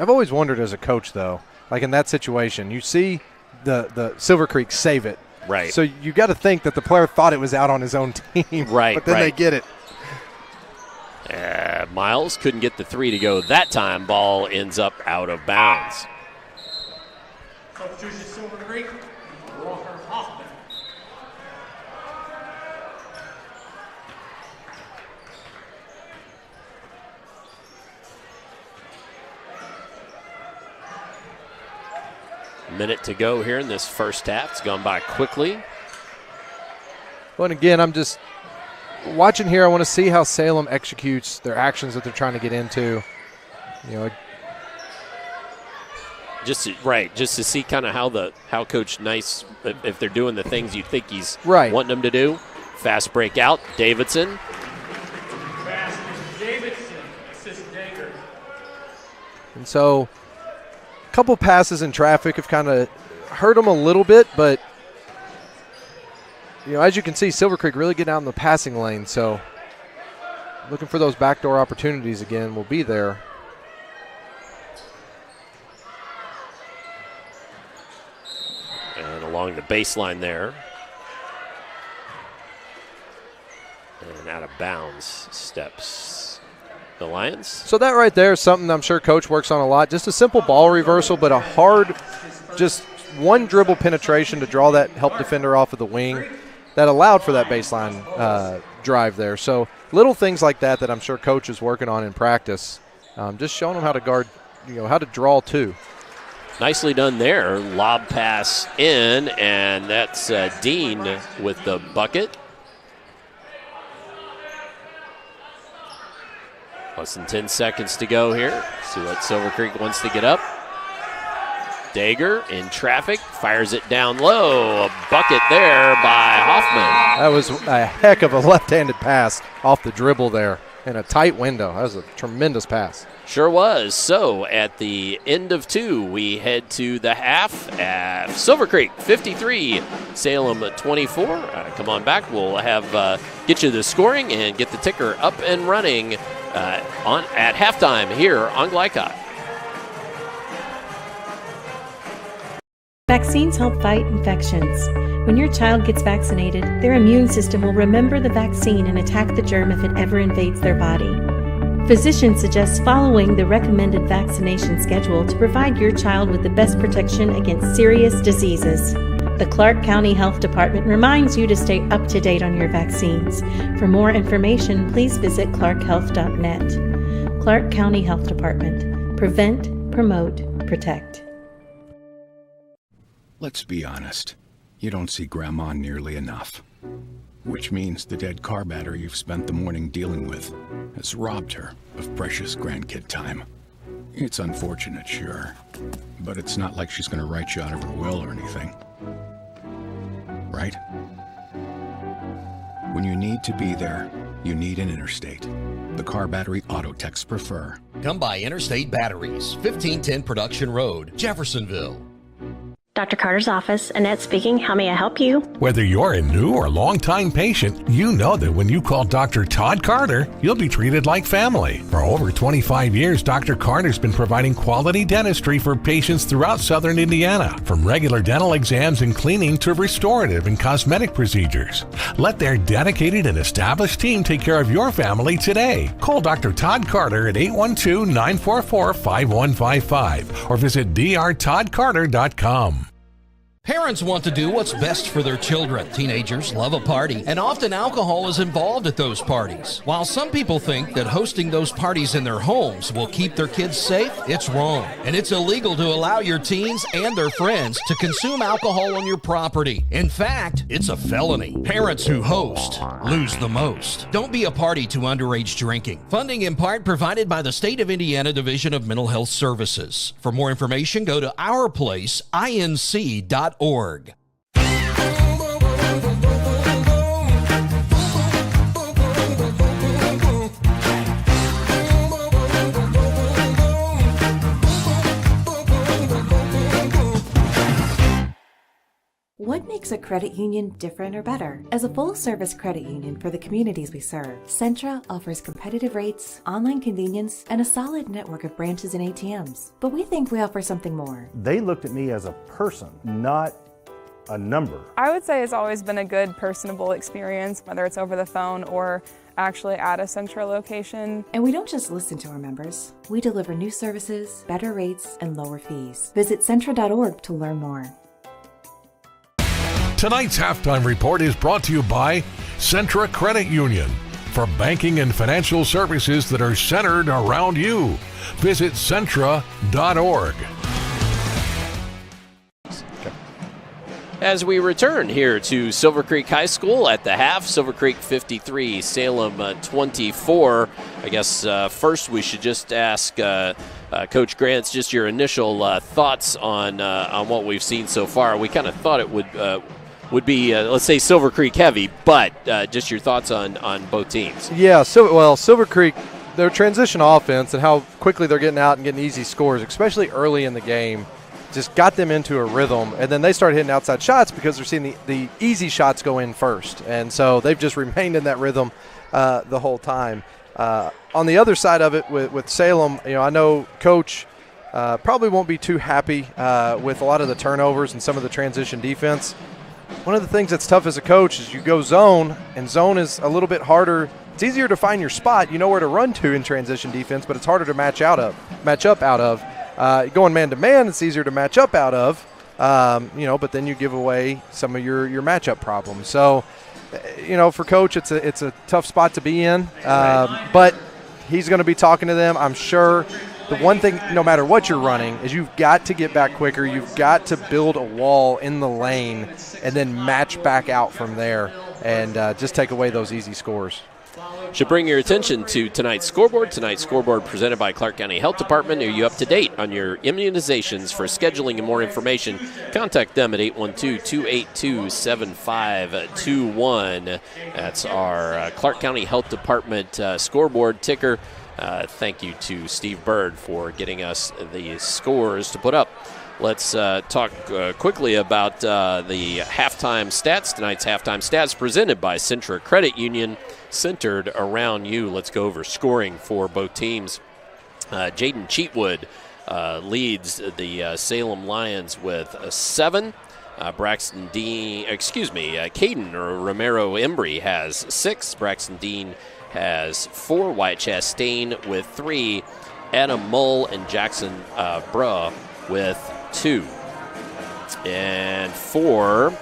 I've always wondered as a coach, though, like in that situation, you see the Silver Creek save it. Right. So you got to think that the player thought it was out on his own team. Right. But then they get it. Miles couldn't get the three to go that time. Ball ends up out of bounds. Substitution Silver Creek, Walker Hoffman. Minute to go here in this first half. It's gone by quickly. Well, and again, I'm just watching here. I want to see how Salem executes their actions that they're trying to get into. Just to see kind of how Coach Nice, if they're doing the things you think he's right. wanting them to do. Fast break out, Davidson. Assist Dager. And so a couple passes in traffic have kind of hurt them a little bit, but as you can see, Silver Creek really getting out in the passing lane, so looking for those backdoor opportunities again will be there. And along the baseline there. And out of bounds steps the Lions. So that right there is something I'm sure Coach works on a lot. Just a simple ball reversal, but a hard, just one dribble penetration to draw that help defender off of the wing that allowed for that baseline drive there. So little things like that I'm sure Coach is working on in practice. Just showing them how to guard, how to draw too. Nicely done there. Lob pass in, and that's Dean with the bucket. Less than 10 seconds to go here. See what Silver Creek wants to get up. Dager in traffic, fires it down low. A bucket there by Hoffman. That was a heck of a left-handed pass off the dribble there in a tight window. That was a tremendous pass. Sure was. So at the end of 2, we head to the half at Silver Creek 53, Salem 24. Come on back. We'll have get you the scoring and get the ticker up and running at halftime here on Glycott. Vaccines help fight infections. When your child gets vaccinated, their immune system will remember the vaccine and attack the germ if it ever invades their body. Physicians suggest following the recommended vaccination schedule to provide your child with the best protection against serious diseases. The Clark County Health Department reminds you to stay up to date on your vaccines. For more information, please visit clarkhealth.net. Clark County Health Department. Prevent, promote, protect. Let's be honest. You don't see Grandma nearly enough. Which means the dead car battery you've spent the morning dealing with has robbed her of precious grandkid time. It's unfortunate, sure, but it's not like she's going to write you out of her will or anything. Right? When you need to be there, you need an Interstate. The car battery auto techs prefer. Come by Interstate Batteries, 1510 Production Road, Jeffersonville. Dr. Carter's office, Annette speaking. How may I help you? Whether you're a new or long-time patient, you know that when you call Dr. Todd Carter, you'll be treated like family. For over 25 years, Dr. Carter's been providing quality dentistry for patients throughout southern Indiana, from regular dental exams and cleaning to restorative and cosmetic procedures. Let their dedicated and established team take care of your family today. Call Dr. Todd Carter at 812-944-5155 or visit drtoddcarter.com. Parents want to do what's best for their children. Teenagers love a party, and often alcohol is involved at those parties. While some people think that hosting those parties in their homes will keep their kids safe, it's wrong. And it's illegal to allow your teens and their friends to consume alcohol on your property. In fact, it's a felony. Parents who host lose the most. Don't be a party to underage drinking. Funding in part provided by the State of Indiana Division of Mental Health Services. For more information, go to ourplaceinc.org. What makes a credit union different or better? As a full-service credit union for the communities we serve, Centra offers competitive rates, online convenience, and a solid network of branches and ATMs. But we think we offer something more. They looked at me as a person, not a number. I would say it's always been a good, personable experience, whether it's over the phone or actually at a Centra location. And we don't just listen to our members. We deliver new services, better rates, and lower fees. Visit Centra.org to learn more. Tonight's halftime report is brought to you by Centra Credit Union for banking and financial services that are centered around you. Visit Centra.org. as we return here to Silver Creek High School at the half. Silver Creek 53, Salem 24. I guess first we should just ask Coach Grants just your initial thoughts on what we've seen so far. We kind of thought it would be, let's say, Silver Creek heavy, but just your thoughts on both teams. Yeah, Silver Creek, their transition offense and how quickly they're getting out and getting easy scores, especially early in the game, just got them into a rhythm, and then they started hitting outside shots because they're seeing the easy shots go in first, and so they've just remained in that rhythm the whole time. On the other side of it with Salem, I know Coach probably won't be too happy with a lot of the turnovers and some of the transition defense. One of the things that's tough as a coach is you go zone, and zone is a little bit harder. It's easier to find your spot. You know where to run to in transition defense, but it's harder to match up out of. Going man-to-man, it's easier to match up out of, but then you give away some of your matchup problems. So, for Coach, it's a tough spot to be in, but he's going to be talking to them, I'm sure. The one thing, no matter what you're running, is you've got to get back quicker. You've got to build a wall in the lane and then match back out from there and just take away those easy scores. Should bring your attention to tonight's scoreboard. Tonight's scoreboard presented by Clark County Health Department. Are you up to date on your immunizations? For scheduling and more information, contact them at 812-282-7521. That's our Clark County Health Department scoreboard ticker. Thank you to Steve Bird for getting us the scores to put up. Let's talk quickly about the halftime stats. Tonight's halftime stats presented by Centra Credit Union, centered around you. Let's go over scoring for both teams. Jaden Cheatwood leads the Salem Lions with 7. Caden Romero Embry has 6. Braxton Dean has 4. Wyatt Chastain with 3. Adam Mull and Jackson Bruh with 2. And for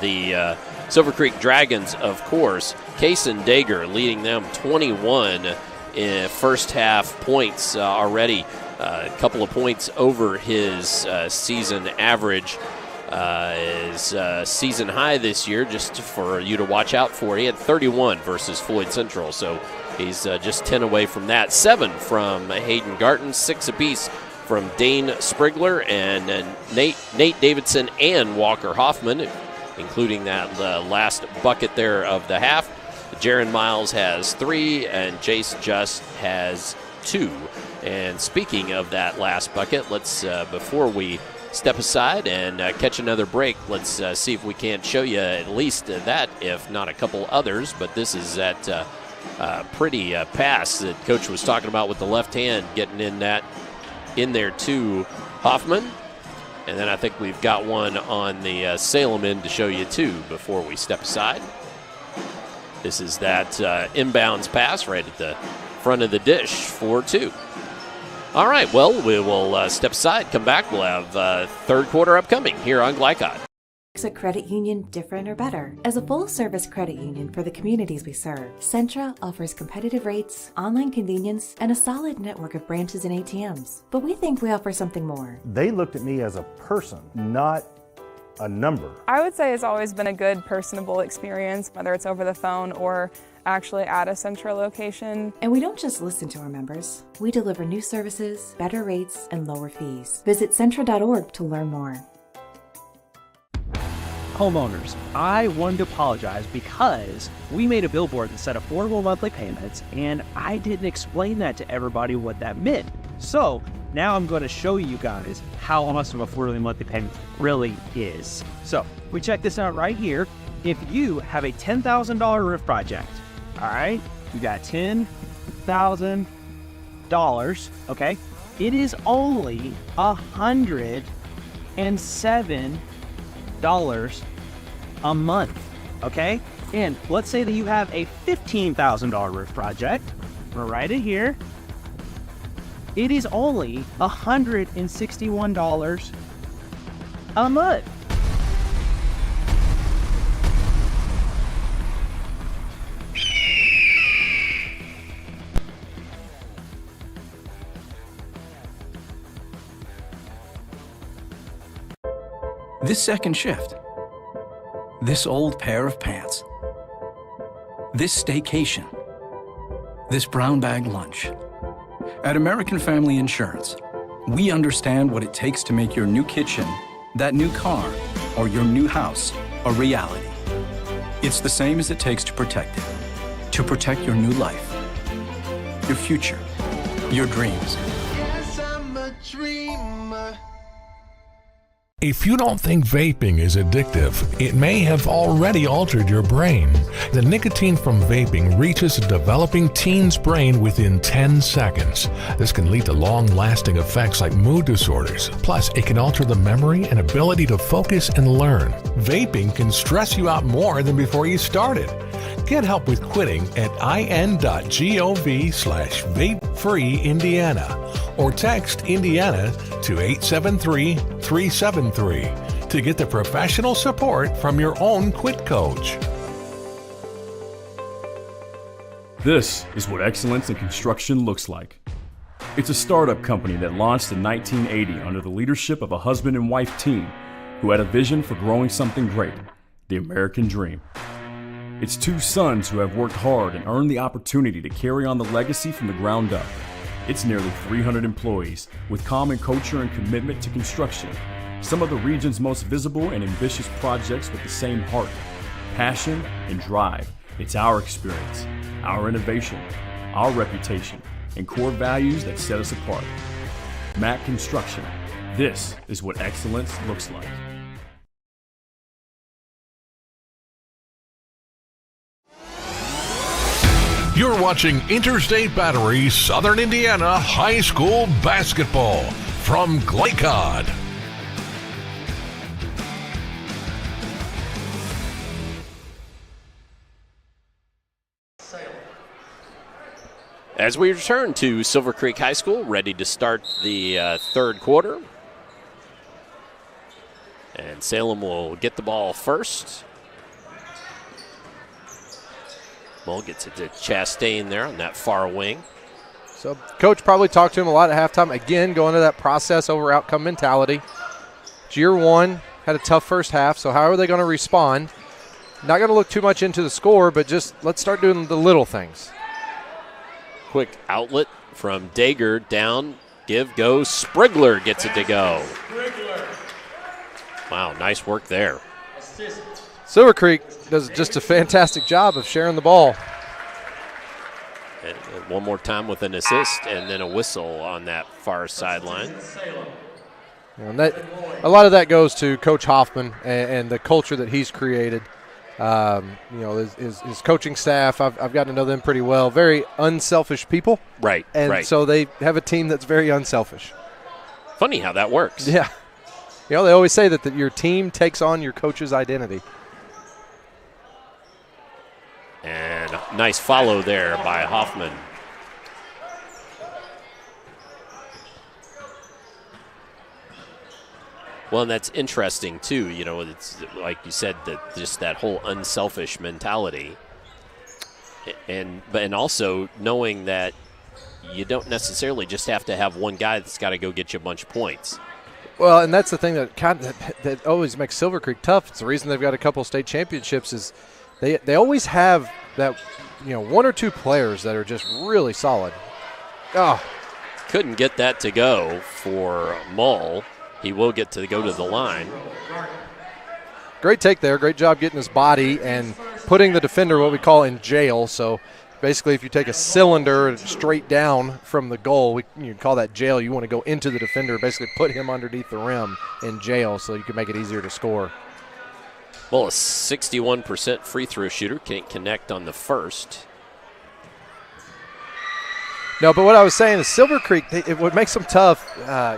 the Silver Creek Dragons, of course, Kaysen Dager leading them 21 in first half points already. A couple of points over his season average. His season high this year, just for you to watch out for. He had 31 versus Floyd Central, so he's just 10 away from that. 7 from Hayden Garton, 6 apiece from Dane Sprigler and Nate Davidson and Walker Hoffman, including that last bucket there of the half. Jaron Miles has 3, and Jace Just has 2. And speaking of that last bucket, let's before we step aside and catch another break, let's see if we can't show you at least that, if not a couple others. But this is that pretty pass that Coach was talking about with the left hand, getting in there to Hoffman. And then I think we've got one on the Salem end to show you too before we step aside. This is that inbounds pass right at the front of the dish for 2. All right, well, we will step aside, come back. We'll have third quarter upcoming here on Glycod. Makes a credit union different or better? As a full-service credit union for the communities we serve, Centra offers competitive rates, online convenience, and a solid network of branches and ATMs. But we think we offer something more. They looked at me as a person, not a number. I would say it's always been a good personable experience, whether it's over the phone or actually at a Centra location. And we don't just listen to our members. We deliver new services, better rates, and lower fees. Visit Centra.org to learn more. Homeowners, I wanted to apologize because we made a billboard that said affordable monthly payments, and I didn't explain that to everybody what that meant. So now I'm going to show you guys how much of affordable monthly payment really is. So we check this out right here. If you have a $10,000 roof project, all right, you got $10,000, okay, it is only $107 a month, okay? And let's say that you have a $15,000 roof project. We'll write it here. It is only $161 a month. This second shift. This old pair of pants. This staycation. This brown bag lunch. At American Family Insurance, we understand what it takes to make your new kitchen, that new car, or your new house a reality. It's the same as it takes to protect it. To protect your new life, your future, your dreams. Yes, I'm a dreamer. If you don't think vaping is addictive, it may have already altered your brain. The nicotine from vaping reaches a developing teen's brain within 10 seconds. This can lead to long-lasting effects like mood disorders. Plus, it can alter the memory and ability to focus and learn. Vaping can stress you out more than before you started. Get help with quitting at in.gov/vapefreeindiana or text Indiana to 873-373 to get the professional support from your own quit coach. This is what excellence in construction looks like. It's a startup company that launched in 1980 under the leadership of a husband and wife team who had a vision for growing something great, the American dream. It's two sons who have worked hard and earned the opportunity to carry on the legacy from the ground up. It's nearly 300 employees with common culture and commitment to construction. Some of the region's most visible and ambitious projects with the same heart, passion, and drive. It's our experience, our innovation, our reputation, and core values that set us apart. Mac Construction. This is what excellence looks like. You're watching Interstate Battery Southern Indiana High School Basketball from Glycod. As we return to Silver Creek High School, ready to start the third quarter. And Salem will get the ball first. Mull gets it to Chastain there on that far wing. So coach probably talked to him a lot at halftime. Again, going to that process over outcome mentality. It's year one, had a tough first half, so how are they going to respond? Not going to look too much into the score, but just let's start doing the little things. Quick outlet from Dager down, give, go. Sprigler gets it to go. Wow, nice work there. Silver Creek does just a fantastic job of sharing the ball. And one more time with an assist and then a whistle on that far sideline. And that, a lot of that goes to Coach Hoffman and the culture that he's created. His coaching staff, I've gotten to know them pretty well. Very unselfish people. Right, and right. so they have a team that's very unselfish. Funny how that works. Yeah. They always say that your team takes on your coach's identity. And nice follow there by Hoffman. Well, and that's interesting too. It's like you said, that just that whole unselfish mentality, and also knowing that you don't necessarily just have to have one guy that's got to go get you a bunch of points. Well, and that's the thing that always makes Silver Creek tough. It's the reason they've got a couple state championships is they always have that one or two players that are just really solid. Oh, couldn't get that to go for Mull. He will get to go to the line. Great take there. Great job getting his body and putting the defender what we call in jail. So basically if you take a cylinder straight down from the goal, you call that jail. You want to go into the defender, basically put him underneath the rim in jail so you can make it easier to score. Well, a 61% free throw shooter can't connect on the first. No, but what I was saying is Silver Creek, what makes them tough,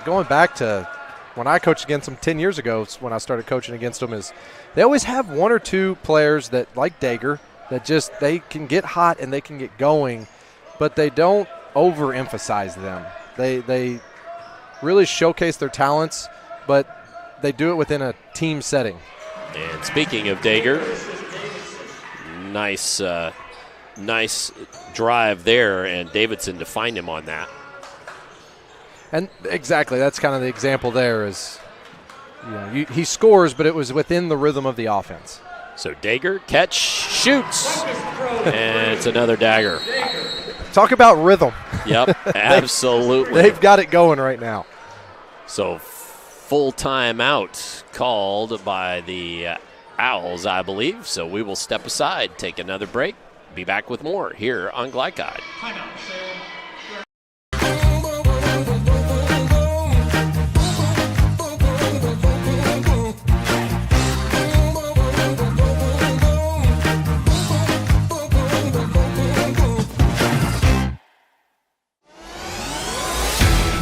going back to when I coached against them 10 years ago, when I started coaching against them, is they always have one or two players that, like Dager, that just they can get hot and they can get going, but they don't overemphasize them. They really showcase their talents, but they do it within a team setting. And speaking of Dager, nice drive there, and Davidson to find him on that. And exactly, that's kind of the example there is he scores, but it was within the rhythm of the offense. So Dager, catch, shoots, and it's another dagger. Talk about rhythm. Yep, absolutely. They've got it going right now. So full timeout called by the Owls, I believe. So we will step aside, take another break, be back with more here on Glycod.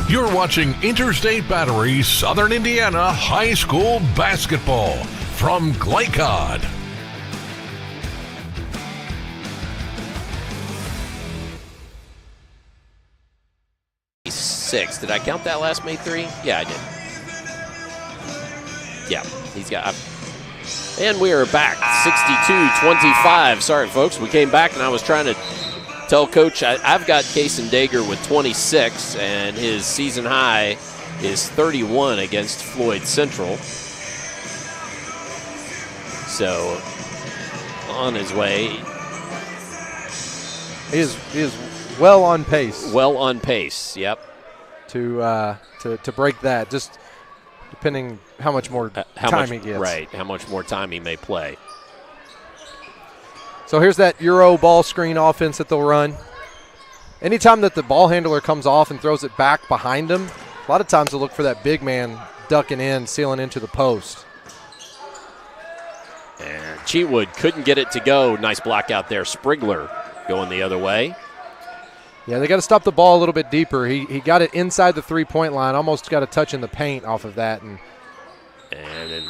You're watching Interstate Battery Southern Indiana High School Basketball from Glycod. Did I count that last May 3? Yeah, I did. Yeah, he's got. And we are back, 62-25. Sorry, folks, we came back, and I was trying to tell Coach I've got Kason Dager with 26, and his season high is 31 against Floyd Central. So, on his way. He is well on pace. Well on pace, yep. To break that, just depending how much more time he gets. Right, how much more time he may play. So here's that Euro ball screen offense that they'll run. Anytime that the ball handler comes off and throws it back behind him, a lot of times they'll look for that big man ducking in, sealing into the post. And Cheatwood couldn't get it to go. Nice block out there. Sprigler going the other way. Yeah, they got to stop the ball a little bit deeper. He got it inside the three-point line, almost got a touch in the paint off of that. And then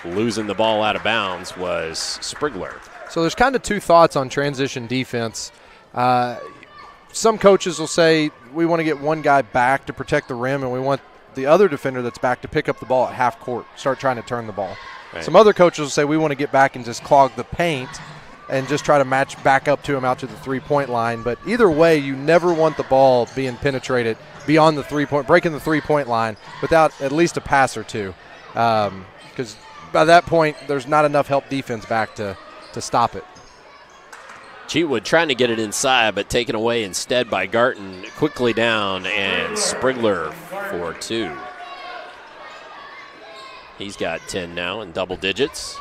losing the ball out of bounds was Sprigler. So there's kind of two thoughts on transition defense. Some coaches will say we want to get one guy back to protect the rim, and we want the other defender that's back to pick up the ball at half court, start trying to turn the ball. Right. Some other coaches will say we want to get back and just clog the paint and just try to match back up to him out to the three-point line. But either way, you never want the ball being penetrated beyond the three-point, breaking the three-point line without at least a pass or two. Because by that point, there's not enough help defense back to stop it. Cheatwood trying to get it inside, but taken away instead by Garton. Quickly down, and Sprigler for two. He's got 10 now in double digits.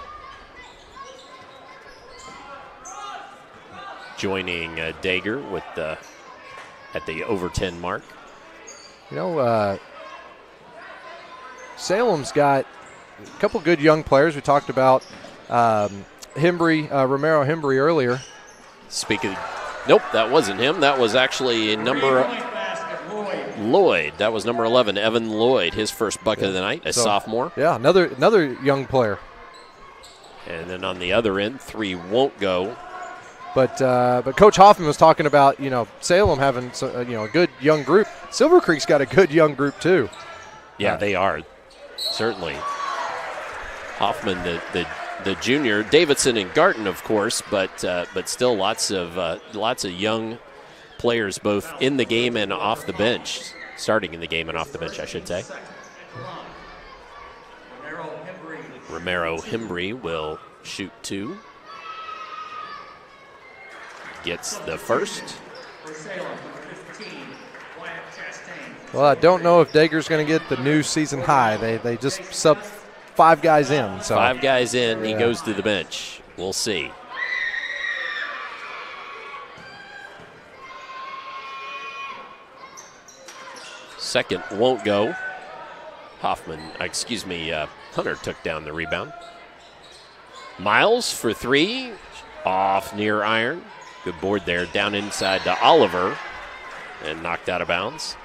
Joining Dager with at the over 10 mark. Salem's got a couple good young players. We talked about Romero Hembry earlier. Nope, that wasn't him. That was actually Lloyd. That was number 11, Evan Lloyd, his first bucket of the night, a sophomore. Yeah, another young player. And then on the other end, 3 won't go. But Coach Hoffman was talking about, Salem having a good young group. Silver Creek's got a good young group too. Yeah, they are, certainly. Hoffman, the junior, Davidson and Garton, of course, but still lots of young players both in the game and off the bench, starting in the game and off the bench, I should say. Romero Hembry will shoot 2. Gets the first. Well, I don't know if Dager's going to get the new season high. They just sub 5 guys in. So 5 guys in, he goes to the bench. We'll see. Second won't go. Hunter took down the rebound. Miles for 3, off near iron. Good board there, down inside to Oliver, and knocked out of bounds.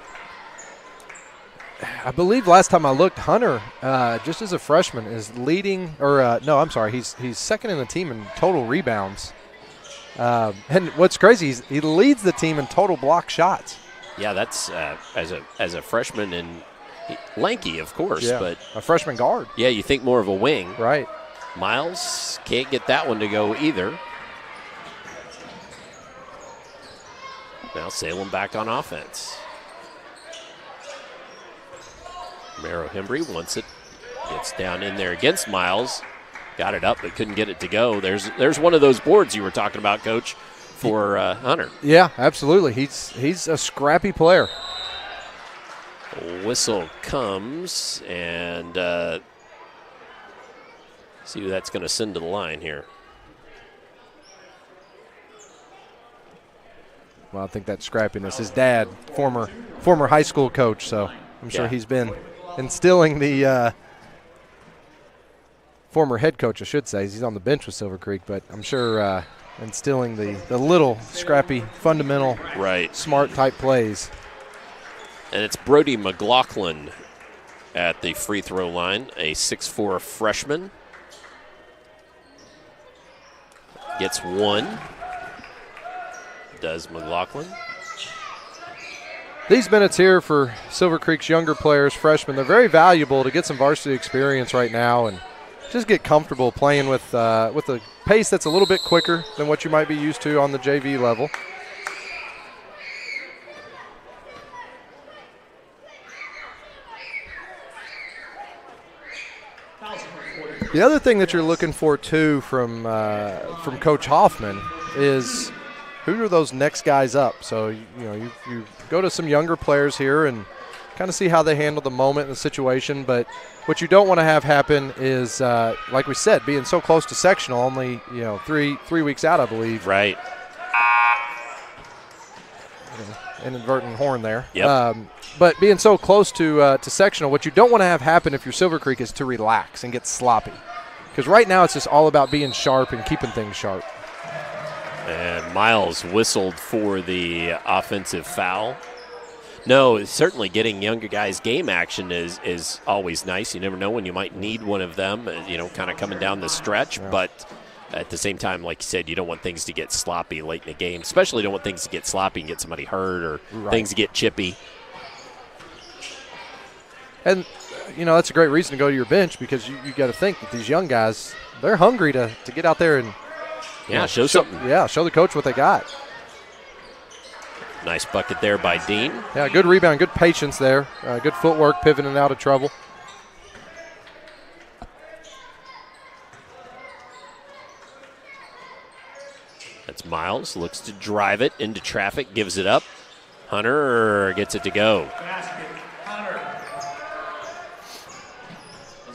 I believe last time I looked, Hunter, just as a freshman, is leading, he's second in the team in total rebounds. And what's crazy, he leads the team in total block shots. Yeah, that's as a freshman and lanky, of course, but a freshman guard. Yeah, you think more of a wing. Right. Miles can't get that one to go either. Now Salem back on offense. Romero Hembry wants it. Gets down in there against Miles. Got it up, but couldn't get it to go. There's one of those boards you were talking about, Coach, for Hunter. Yeah, absolutely. He's a scrappy player. Whistle comes, and see who that's going to send to the line here. Well, I think that scrappiness. His dad, former high school coach, so I'm sure he's been instilling the former head coach, I should say. He's on the bench with Silver Creek, but I'm sure instilling the little scrappy, fundamental, smart type plays. And it's Brody McLaughlin at the free throw line, a 6'4" freshman. Gets one. Does McLaughlin. These minutes here for Silver Creek's younger players, freshmen, they're very valuable to get some varsity experience right now and just get comfortable playing with a pace that's a little bit quicker than what you might be used to on the JV level. The other thing that you're looking for too from Coach Hoffman is who are those next guys up. So you go to some younger players here and kind of see how they handle the moment and the situation. But what you don't want to have happen is, like we said, being so close to sectional, only 3 weeks out, I believe. Right. Inadvertent horn there. Yep. But being so close to sectional, what you don't want to have happen if you're Silver Creek is to relax and get sloppy. Because right now it's just all about being sharp and keeping things sharp. And Miles whistled for the offensive foul. No, certainly getting younger guys game action is always nice. You never know when you might need one of them, kind of coming down the stretch. Yeah. But at the same time, like you said, you don't want things to get sloppy late in the game. Especially don't want things to get sloppy and get somebody hurt or things to get chippy. And, that's a great reason to go to your bench because you got to think that these young guys, they're hungry to get out there and show something. Yeah, show the coach what they got. Nice bucket there by Dean. Yeah, good rebound, good patience there. Good footwork, pivoting out of trouble. That's Miles, looks to drive it into traffic, gives it up. Hunter gets it to go.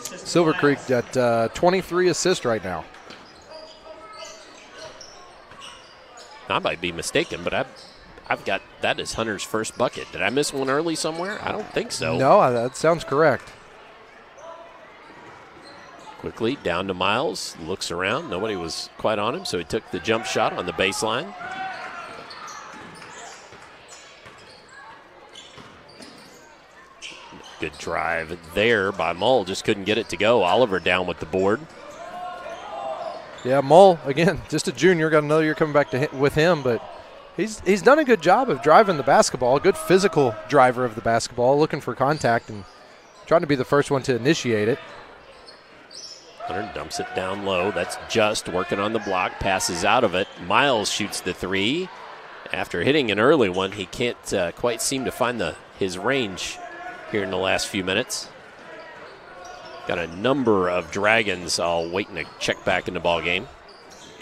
Silver Creek at 23 assists right now. I might be mistaken, but I've got that as Hunter's first bucket. Did I miss one early somewhere? I don't think so. No, that sounds correct. Quickly down to Miles, looks around. Nobody was quite on him, so he took the jump shot on the baseline. Good drive there by Mull. Just couldn't get it to go. Oliver down with the board. Yeah, Mull, again, just a junior. Got another year coming back with him, but he's done a good job of driving the basketball. A good physical driver of the basketball, looking for contact and trying to be the first one to initiate it. Hunter dumps it down low. That's just working on the block. Passes out of it. Miles shoots the three. After hitting an early one, he can't quite seem to find his range here in the last few minutes. Got a number of Dragons all waiting to check back in the ball game.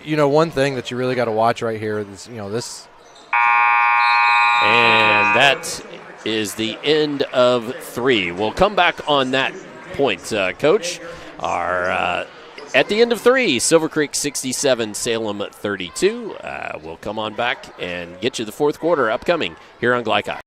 One thing that you really got to watch right here is, this. And that is the end of three. We'll come back on that point, Coach. At the end of three, Silver Creek 67, Salem 32. We'll come on back and get you the fourth quarter upcoming here on Glycott.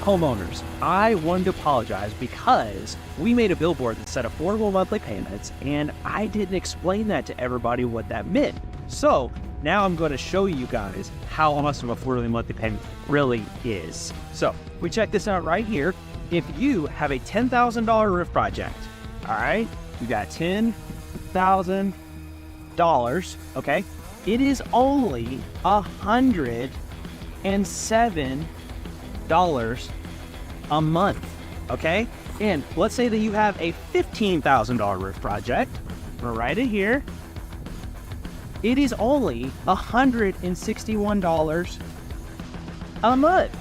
Homeowners, I wanted to apologize because we made a billboard that said affordable monthly payments, and I didn't explain that to everybody what that meant. So now I'm going to show you guys how much of an affordable monthly payment really is. So we check this out right here. If you have a $10,000 roof project, all right, you got $10,000, okay, it is only $107 a month, okay? And let's say that you have a $15,000 roof project. We'll write it here. It is only $161 a month.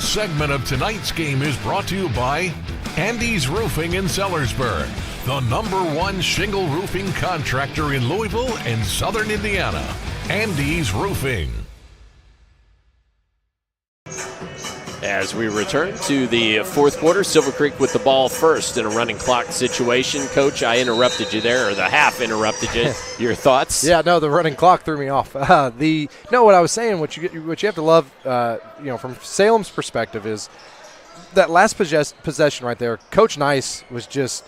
segment of tonight's game is brought to you by Andy's Roofing in Sellersburg, the #1 shingle roofing contractor in Louisville and Southern Indiana. Andy's Roofing. As we return to the fourth quarter, Silver Creek with the ball first in a running clock situation. Coach, I interrupted you there, or the half interrupted you. Your thoughts? Yeah, no, the running clock threw me off. What I was saying, what you have to love, from Salem's perspective is that last possession right there. Coach Nice was just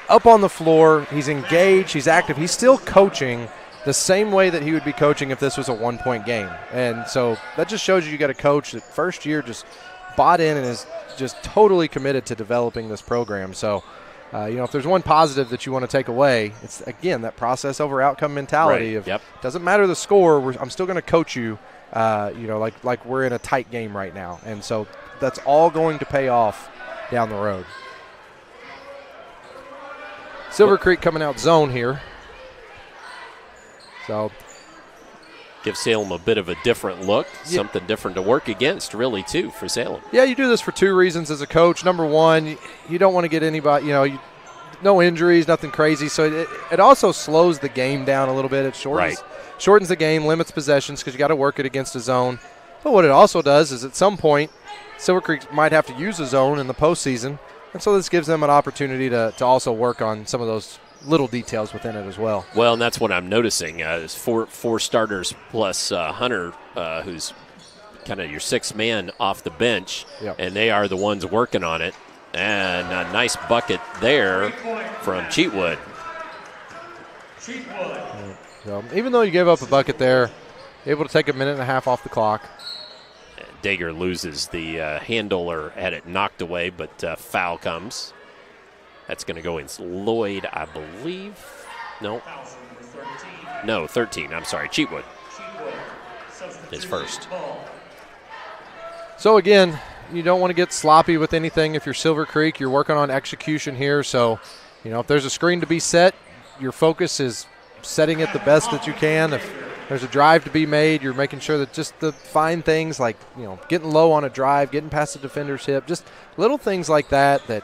up on the floor. He's engaged. He's active. He's still coaching the same way that he would be coaching if this was a one-point game. And so that just shows you got a coach that first year just bought in and is just totally committed to developing this program. So, if there's one positive that you want to take away, it's, again, that process over outcome mentality. Right. Yep. Doesn't matter the score, I'm still going to coach you, like we're in a tight game right now. And so that's all going to pay off down the road. Silver Creek coming out zone here. So, give Salem a bit of a different look, something different to work against, really, too, for Salem. Yeah, you do this for two reasons as a coach. Number one, you don't want to get anybody, no injuries, nothing crazy. So it also slows the game down a little bit. It shortens the game, limits possessions because you got to work it against a zone. But what it also does is at some point, Silver Creek might have to use a zone in the postseason. And so this gives them an opportunity to also work on some of those little details within it as well. Well, and that's what I'm noticing. There's four starters plus Hunter, who's kind of your sixth man off the bench, and they are the ones working on it. And a nice bucket there from Cheatwood. So even though you gave up a bucket there, able to take a minute and a half off the clock. Dager loses the handle or had it knocked away, but foul comes. That's going to go against Lloyd, I believe. No, 13. I'm sorry, Cheatwood is first. So, again, you don't want to get sloppy with anything. If you're Silver Creek, you're working on execution here. So, if there's a screen to be set, your focus is setting it the best that you can. If there's a drive to be made, you're making sure that just the fine things like, getting low on a drive, getting past the defender's hip, just little things like that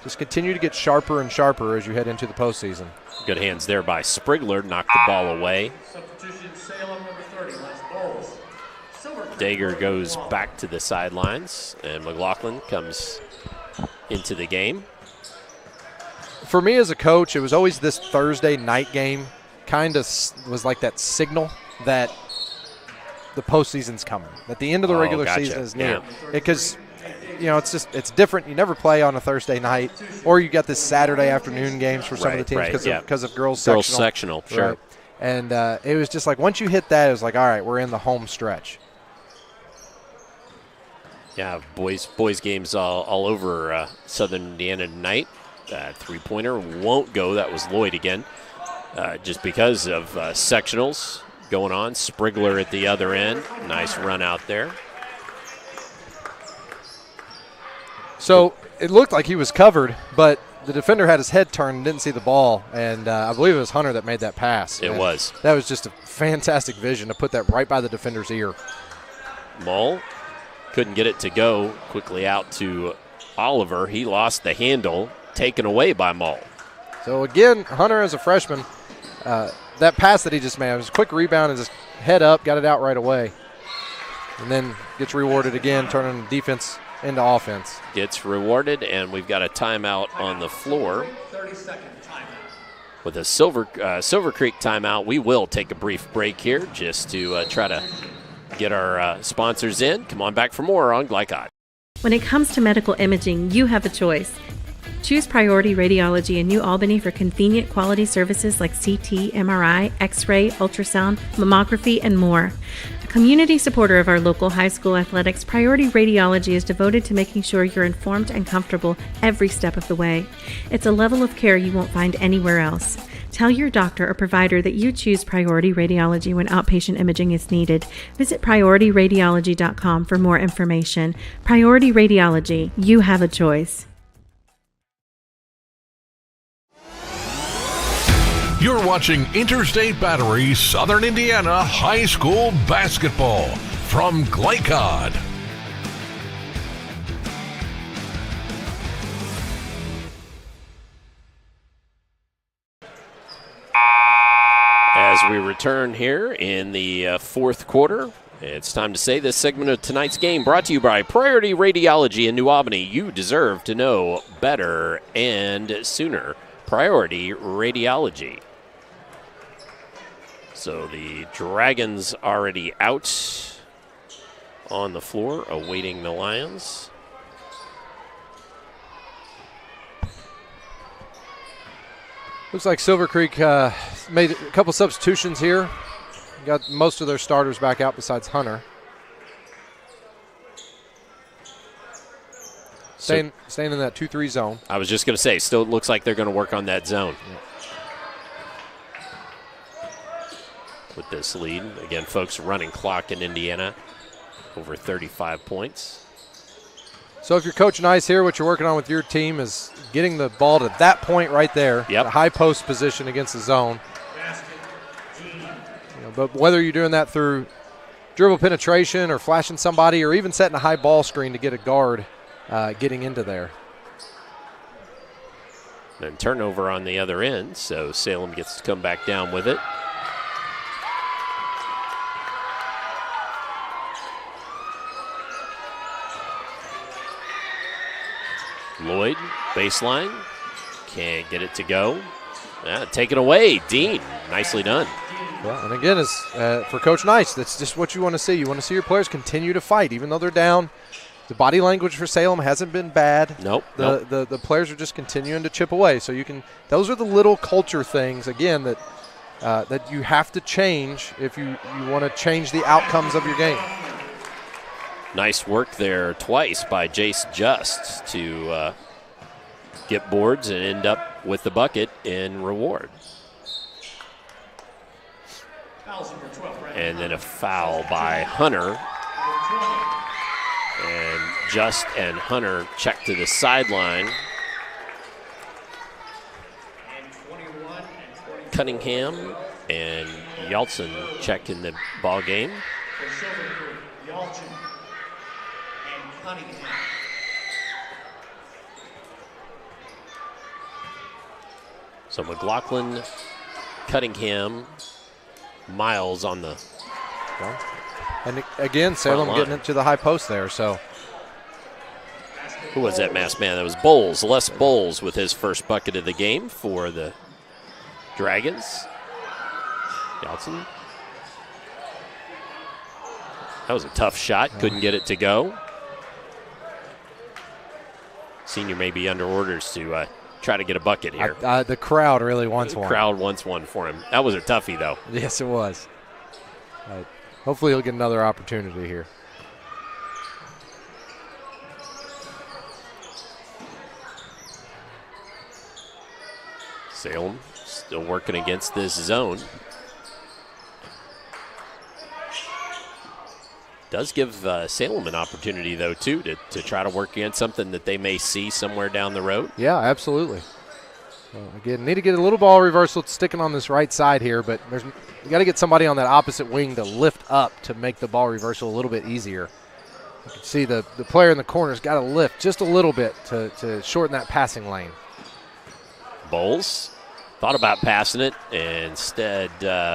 just continue to get sharper and sharper as you head into the postseason. Good hands there by Sprigler, knocked the ball away. Substitution Salem, number 30, Les Bowles. Dager goes back to the sidelines, and McLaughlin comes into the game. For me as a coach, it was always this Thursday night game kind of was like that signal that the postseason's coming, that the end of the regular season is near. Because it's different. You never play on a Thursday night, or you got this Saturday afternoon games for some of the teams because of girls sectional. Sure. Right. And it was just like once you hit that, it was like, all right, we're in the home stretch. Yeah, boys games all over Southern Indiana tonight. Three-pointer won't go. That was Lloyd again, just because of sectionals going on. Sprigler at the other end. Nice run out there. So it looked like he was covered, but the defender had his head turned and didn't see the ball, and I believe it was Hunter that made that pass. It was. That was just a fantastic vision to put that right by the defender's ear. Mull couldn't get it to go quickly out to Oliver. He lost the handle, taken away by Mull. So again, Hunter as a freshman, that pass that he just made, it was a quick rebound and just head up, got it out right away. And then gets rewarded again, turning defense into offense. Gets rewarded, and we've got a timeout on the floor. 30-second timeout. With a Silver Creek timeout, we will take a brief break here just to try to get our sponsors in. Come on back for more on Glycod. When it comes to medical imaging, you have a choice. Choose Priority Radiology in New Albany for convenient quality services like CT, MRI, X-ray, ultrasound, mammography, and more. A community supporter of our local high school athletics, Priority Radiology is devoted to making sure you're informed and comfortable every step of the way. It's a level of care you won't find anywhere else. Tell your doctor or provider that you choose Priority Radiology when outpatient imaging is needed. Visit PriorityRadiology.com for more information. Priority Radiology, you have a choice. You're watching Interstate Battery Southern Indiana High School Basketball from Glycod. As we return here in the fourth quarter, it's time to say this segment of tonight's game brought to you by Priority Radiology in New Albany. You deserve to know better and sooner. Priority Radiology. So the Dragons already out on the floor, awaiting the Lions. Looks like Silver Creek made a couple substitutions here. Got most of their starters back out besides Hunter. Staying in that 2-3 zone. I was just going to say, still looks like they're going to work on that zone. Yeah. With this lead, again, folks, running clock in Indiana, over 35 points. So if you're Coach Nice here, what you're working on with your team is getting the ball to that point right there, yep. A high post position against the zone. But whether you're doing that through dribble penetration or flashing somebody or even setting a high ball screen to get a guard getting into there. Then turnover on the other end, so Salem gets to come back down with it. Lloyd, baseline, can't get it to go. Take it away, Dean. Nicely done. Well, and again, for Coach Nice, that's just what you want to see. You want to see your players continue to fight, even though they're down. The body language for Salem hasn't been bad. Nope. The players are just continuing to chip away. So you can. Those are the little culture things again that you have to change if you want to change the outcomes of your game. Nice work there twice by Jace Just to get boards and end up with the bucket in reward. And then a foul by Hunter. And Just and Hunter check to the sideline. Cunningham and Yeltsin check in the ball game. So McLaughlin, Cunningham, Miles on the. And again, Salem getting into the high post there. So who was that masked man? That was Bowles. Les Bowles with his first bucket of the game for the Dragons. Johnson. That was a tough shot. Couldn't get it to go. Senior may be under orders to try to get a bucket here. The crowd really wants one. The crowd wants one for him. That was a toughie, though. Yes, it was. Hopefully he'll get another opportunity here. Salem still working against this zone. Does give Salem an opportunity, though, too, to try to work against something that they may see somewhere down the road. Yeah, absolutely. Again, need to get a little ball reversal sticking on this right side here, but you got to get somebody on that opposite wing to lift up to make the ball reversal a little bit easier. You can see the player in the corner's got to lift just a little bit to shorten that passing lane. Bowles thought about passing it, and instead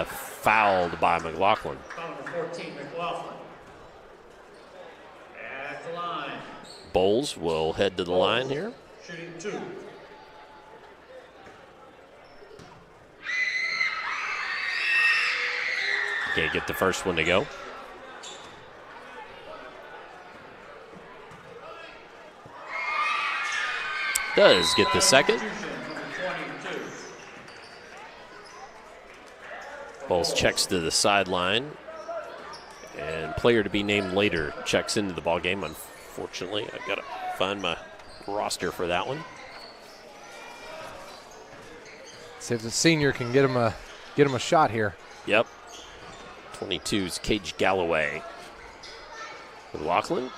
fouled by McLaughlin. Foul number 14, McLaughlin. At the line. Bowles will head to the line here. Shooting 2. Can't get the first one to go. Does get the second. Bowles checks to the sideline. And player to be named later checks into the ball game. Unfortunately, I've got to find my roster for that one. See if the senior can get him a shot here. Yep. 22's Cage Galloway. McLaughlin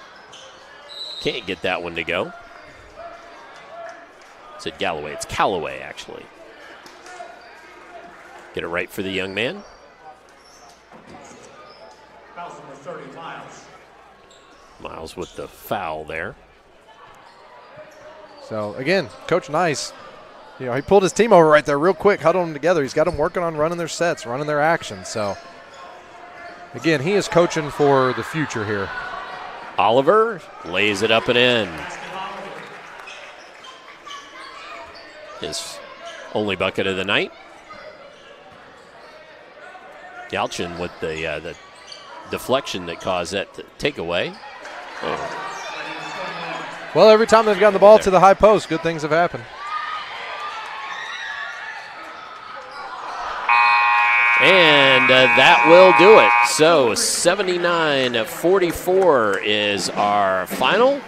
can't get that one to go. I said Galloway. It's Calloway, actually. Get it right for the young man. Foul number 30, Miles. Miles with the foul there. So, again, Coach Nice, You know, he pulled his team over right there real quick, huddled them together. He's got them working on running their sets, running their actions. So, again, he is coaching for the future here. Oliver lays it up and in. His only bucket of the night. Galchin with the deflection that caused that takeaway. Oh. Well, every time they've gotten the ball to the high post, good things have happened. And that will do it. So 79-44 is our final.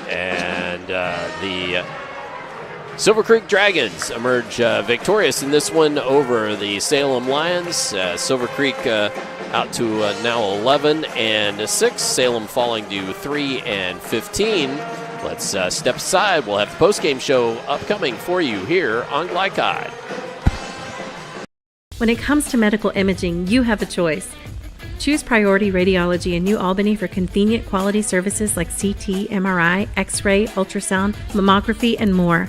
And the Silver Creek Dragons emerge victorious in this one over the Salem Lions. Silver Creek out to now 11-6. Salem falling to 3-15. Let's step aside. We'll have the postgame show upcoming for you here on Glycod. When it comes to medical imaging, you have a choice. Choose Priority Radiology in New Albany for convenient quality services like CT, MRI, X-ray, ultrasound, mammography, and more.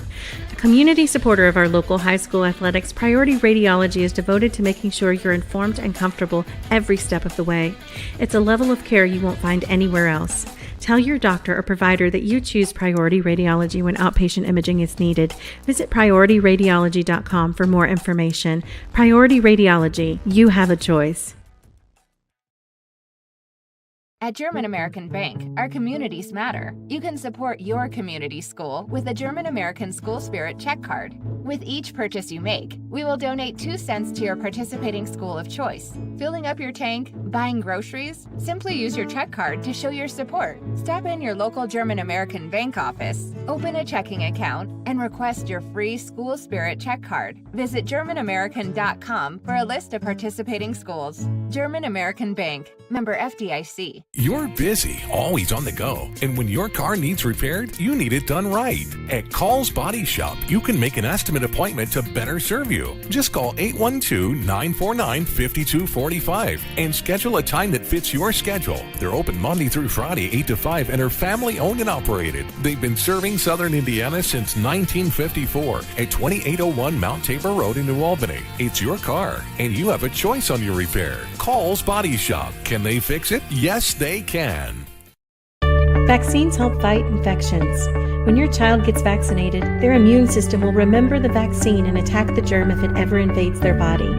A community supporter of our local high school athletics, Priority Radiology is devoted to making sure you're informed and comfortable every step of the way. It's a level of care you won't find anywhere else. Tell your doctor or provider that you choose Priority Radiology when outpatient imaging is needed. Visit PriorityRadiology.com for more information. Priority Radiology, you have a choice. At German American Bank, our communities matter. You can support your community school with a German American School Spirit check card. With each purchase you make, we will donate 2 cents to your participating school of choice. Filling up your tank, buying groceries? Simply use your check card to show your support. Stop in your local German American Bank office, open a checking account, and request your free School Spirit check card. Visit GermanAmerican.com for a list of participating schools. German American Bank, member FDIC. You're busy, always on the go, and when your car needs repaired, you need it done right. At Call's Body Shop, you can make an estimate appointment to better serve you. Just call 812-949-5245 and schedule a time that fits your schedule. They're open Monday through Friday, 8 to 5, and are family owned and operated. They've been serving Southern Indiana since 1954 at 2801 Mount Tabor Road in New Albany. It's your car, and you have a choice on your repair. Call's Body Shop. Can they fix it? Yes, they can. Vaccines help fight infections. When your child gets vaccinated, their immune system will remember the vaccine and attack the germ if it ever invades their body.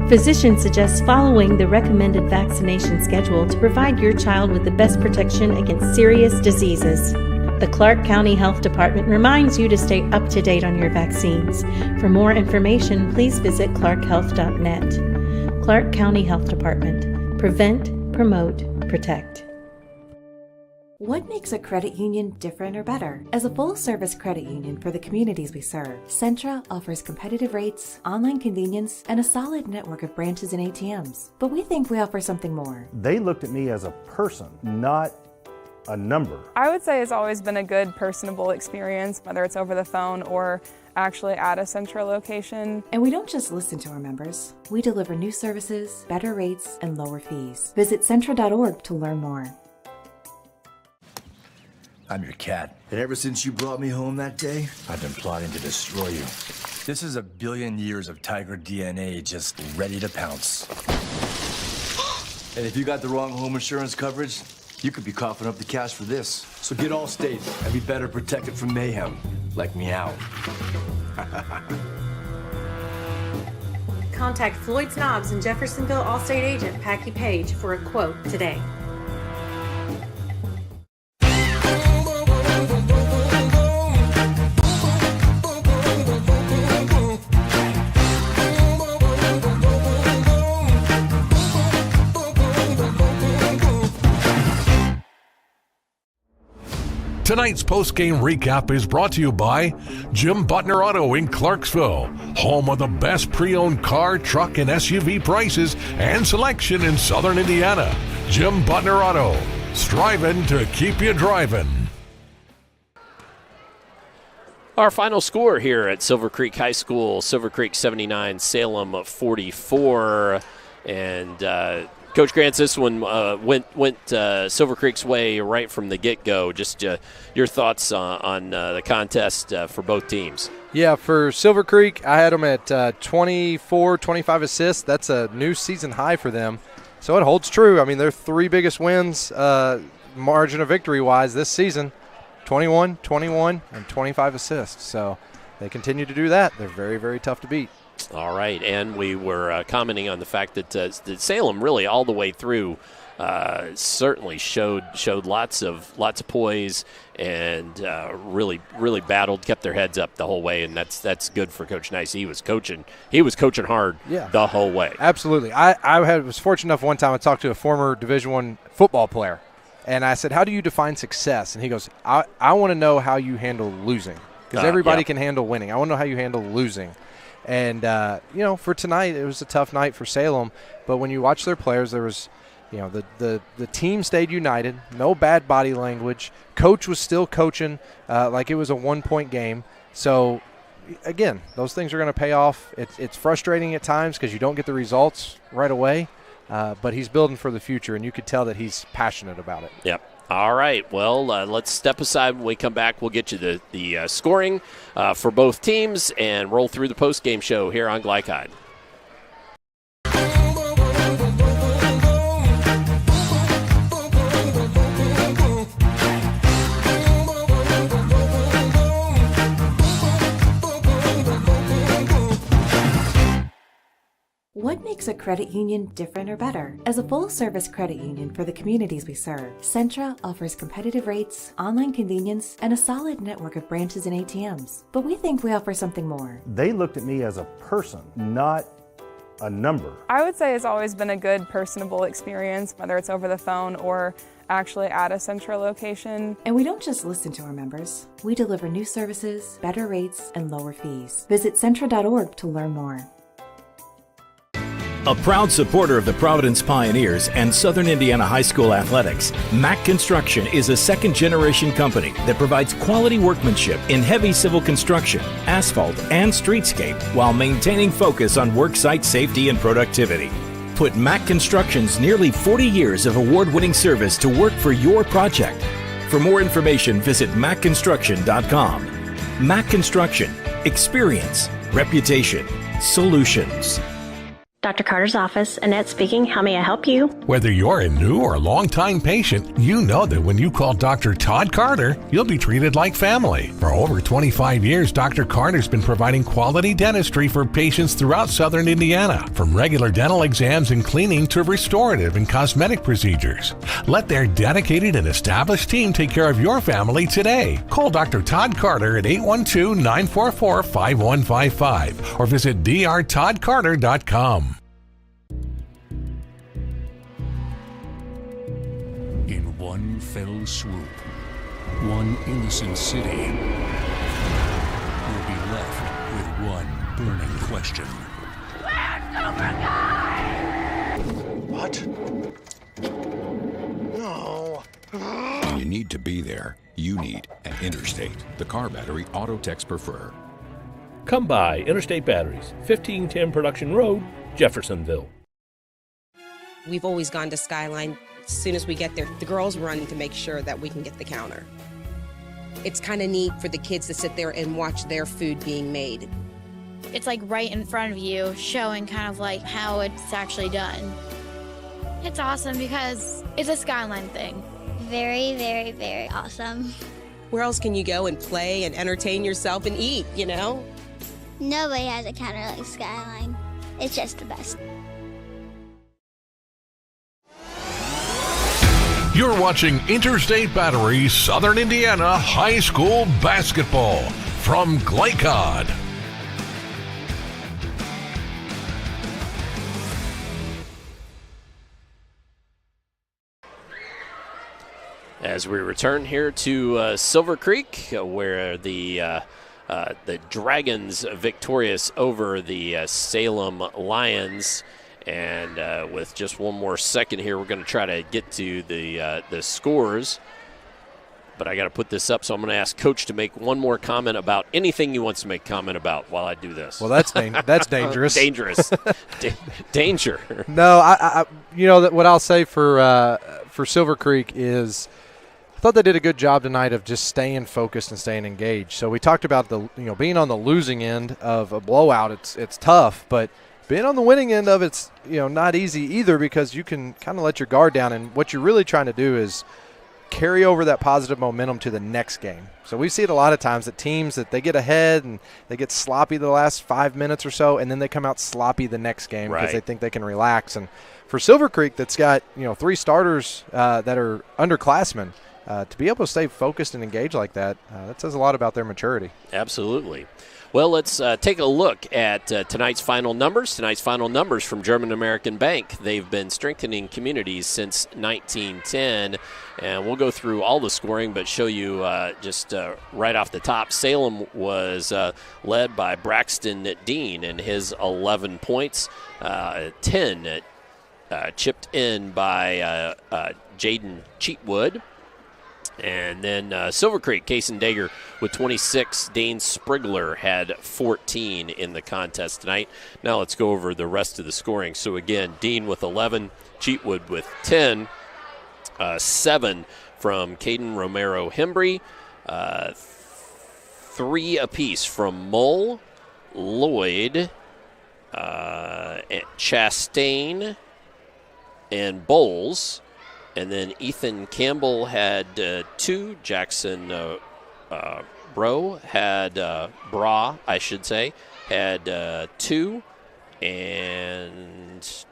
Physicians suggest following the recommended vaccination schedule to provide your child with the best protection against serious diseases. The Clark County Health Department reminds you to stay up to date on your vaccines. For more information, please visit clarkhealth.net. Clark County Health Department. Prevent, promote, protect. What makes a credit union different or better? As a full-service credit union for the communities we serve, Centra offers competitive rates, online convenience, and a solid network of branches and ATMs. But we think we offer something more. They looked at me as a person, not a number. I would say it's always been a good personable experience, whether it's over the phone or actually at a Centra location. And we don't just listen to our members. We deliver new services, better rates, and lower fees. Visit Centra.org to learn more. I'm your cat. And ever since you brought me home that day, I've been plotting to destroy you. This is a billion years of tiger DNA just ready to pounce. And if you got the wrong home insurance coverage, you could be coughing up the cash for this. So get Allstate and be better protected from mayhem, like meow. Contact Floyd's Knobs and Jeffersonville Allstate agent Packy Page for a quote today. Tonight's post-game recap is brought to you by Jim Butner Auto in Clarksville, home of the best pre-owned car, truck, and SUV prices and selection in Southern Indiana. Jim Butner Auto, striving to keep you driving. Our final score here at Silver Creek High School, Silver Creek 79, Salem 44. And Coach Grants, this one went Silver Creek's way right from the get-go. Just your thoughts on the contest for both teams. Yeah, for Silver Creek, I had them at 24, 25 assists. That's a new season high for them. So it holds true. I mean, their 3 biggest wins, margin of victory-wise this season, 21, 21, and 25 assists. So they continue to do that. They're very, very tough to beat. All right, and we were commenting on the fact that Salem really all the way through certainly showed lots of poise and really battled, kept their heads up the whole way, and that's good for Coach Nice. He was coaching hard the whole way. Absolutely. I was fortunate enough one time I talked to a former Division I football player, and I said, "How do you define success?" And he goes, "I want to know how you handle losing, because everybody can handle winning. I want to know how you handle losing." And, for tonight, it was a tough night for Salem. But when you watch their players, there was, the team stayed united, no bad body language. Coach was still coaching like it was a 1-point game. So, again, those things are going to pay off. It's frustrating at times because you don't get the results right away. But he's building for the future, and you could tell that he's passionate about it. Yep. All right, well, let's step aside. When we come back, we'll get you the scoring for both teams and roll through the post-game show here on Glycod. What makes a credit union different or better? As a full-service credit union for the communities we serve, Centra offers competitive rates, online convenience, and a solid network of branches and ATMs. But we think we offer something more. They looked at me as a person, not a number. I would say it's always been a good, personable experience, whether it's over the phone or actually at a Centra location. And we don't just listen to our members. We deliver new services, better rates, and lower fees. Visit Centra.org to learn more. A proud supporter of the Providence Pioneers and Southern Indiana High School athletics, Mack Construction is a second-generation company that provides quality workmanship in heavy civil construction, asphalt, and streetscape while maintaining focus on worksite safety and productivity. Put Mack Construction's nearly 40 years of award-winning service to work for your project. For more information, visit mackconstruction.com. Mack Construction. Experience. Reputation. Solutions. Dr. Carter's office, Annette speaking. How may I help you? Whether you're a new or long-time patient, you know that when you call Dr. Todd Carter, you'll be treated like family. For over 25 years, Dr. Carter's been providing quality dentistry for patients throughout Southern Indiana, from regular dental exams and cleaning to restorative and cosmetic procedures. Let their dedicated and established team take care of your family today. Call Dr. Todd Carter at 812-944-5155 or visit drtoddcarter.com. In one fell swoop, one innocent city will be left with one burning question. What? No. When you need to be there, you need an Interstate, the car battery auto techs prefer. Come by Interstate Batteries, 1510 Production Road, Jeffersonville. We've always gone to Skyline. As soon as we get there, the girls run to make sure that we can get the counter. It's kind of neat for the kids to sit there and watch their food being made. It's like right in front of you, showing kind of like how it's actually done. It's awesome because it's a Skyline thing. Very, very, very awesome. Where else can you go and play and entertain yourself and eat, you know? Nobody has a counter like Skyline. It's just the best. You're watching Interstate Battery Southern Indiana High School Basketball from Glycod. As we return here to Silver Creek, where the Dragons victorious over the Salem Lions. And with just one more second here, we're going to try to get to the scores. but I got to put this up, so I'm going to ask Coach to make one more comment about anything he wants to make comment about while I do this. Well, that's dangerous. Dangerous. Danger. No, I what I'll say for Silver Creek is I thought they did a good job tonight of just staying focused and staying engaged. So we talked about being on the losing end of a blowout. It's tough, but being on the winning end of it's not easy either, because you can kind of let your guard down, and what you're really trying to do is carry over that positive momentum to the next game. So we see it a lot of times that teams that they get ahead and they get sloppy the last 5 minutes or so, and then they come out sloppy the next game because they think they can relax. And for Silver Creek, that's got 3 starters that are underclassmen, to be able to stay focused and engaged like that, that says a lot about their maturity. Absolutely. Well, let's take a look at tonight's final numbers. Tonight's final numbers from German American Bank. They've been strengthening communities since 1910, and we'll go through all the scoring, but show you just right off the top. Salem was led by Braxton Dean and his 11 points, 10 chipped in by Jaden Cheatwood. And then Silver Creek, Kaysen Dager with 26. Dane Sprigler had 14 in the contest tonight. Now let's go over the rest of the scoring. So again, Dean with 11, Cheatwood with 10, 7 from Caden Romero Hembry, 3 apiece from Mull, Lloyd, Chastain, and Bowles. And then Ethan Campbell had 2. Jackson Bra had 2. And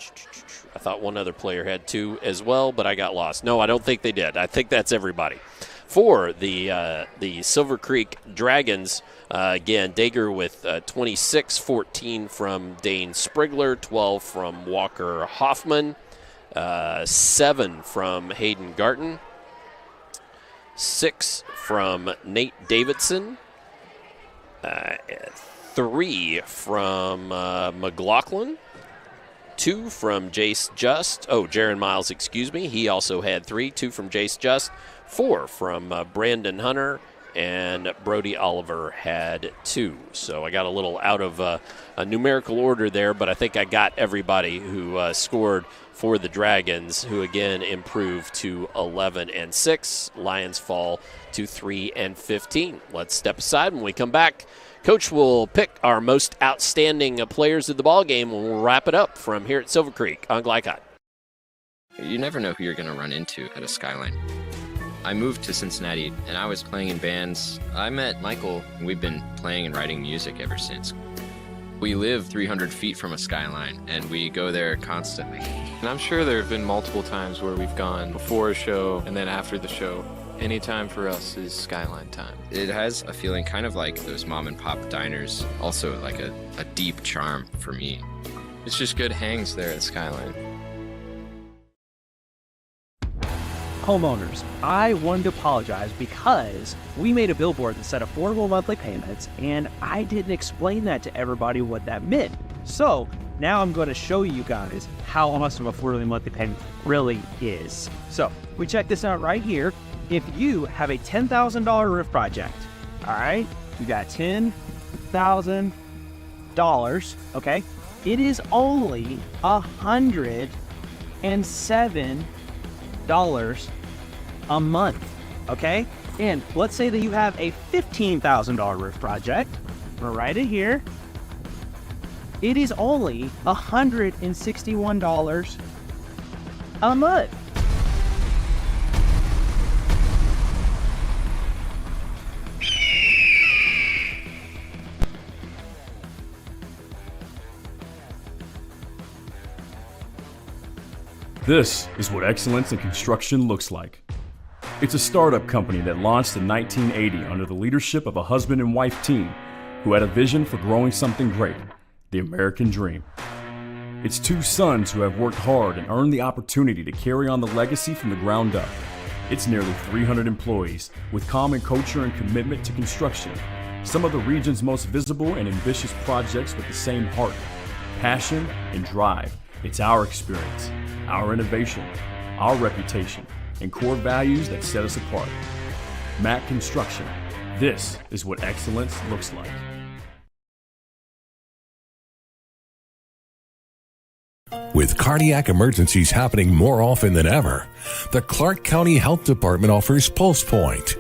I thought one other player had 2 as well, but I got lost. No, I don't think they did. I think that's everybody. For the Silver Creek Dragons, again, Dager with 26, 14 from Dane Sprigler, 12 from Walker Hoffman. 7 from Hayden Garton, 6 from Nate Davidson, 3 from McLaughlin, 2 from Jace Just. Jaron Miles, excuse me. He also had 3, 2 from Jace Just, 4 from Brandon Hunter, and Brody Oliver had 2. So I got a little out of a numerical order there, but I think I got everybody who scored for the Dragons, who again improved to 11-6. Lions fall to 3-15. Let's step aside. When we come back, Coach will pick our most outstanding players of the ball game, and we'll wrap it up from here at Silver Creek on Glycott. You never know who you're going to run into at a Skyline. I moved to Cincinnati, and I was playing in bands. I met Michael, and we've been playing and writing music ever since. We live 300 feet from a Skyline, and we go there constantly. And I'm sure there have been multiple times where we've gone before a show and then after the show. Any time for us is Skyline time. It has a feeling kind of like those mom and pop diners, also like a deep charm for me. It's just good hangs there at Skyline. Homeowners, I wanted to apologize because we made a billboard that said affordable monthly payments, and I didn't explain that to everybody what that meant. So now I'm going to show you guys how awesome affordable monthly payment really is. So we check this out right here. If you have a $10,000 roof project, all right, you got $10,000, okay, it is only $107 a month, okay? And let's say that you have a $15,000 roof project. We'll write it here. It is only $161 a month. This is what excellence in construction looks like. It's a startup company that launched in 1980 under the leadership of a husband and wife team who had a vision for growing something great, the American dream. It's 2 sons who have worked hard and earned the opportunity to carry on the legacy from the ground up. It's nearly 300 employees with common culture and commitment to construction, some of the region's most visible and ambitious projects with the same heart, passion, and drive. It's our experience, our innovation, our reputation, and core values that set us apart. Mack Construction. This is what excellence looks like. With cardiac emergencies happening more often than ever, the Clark County Health Department offers Pulse Point.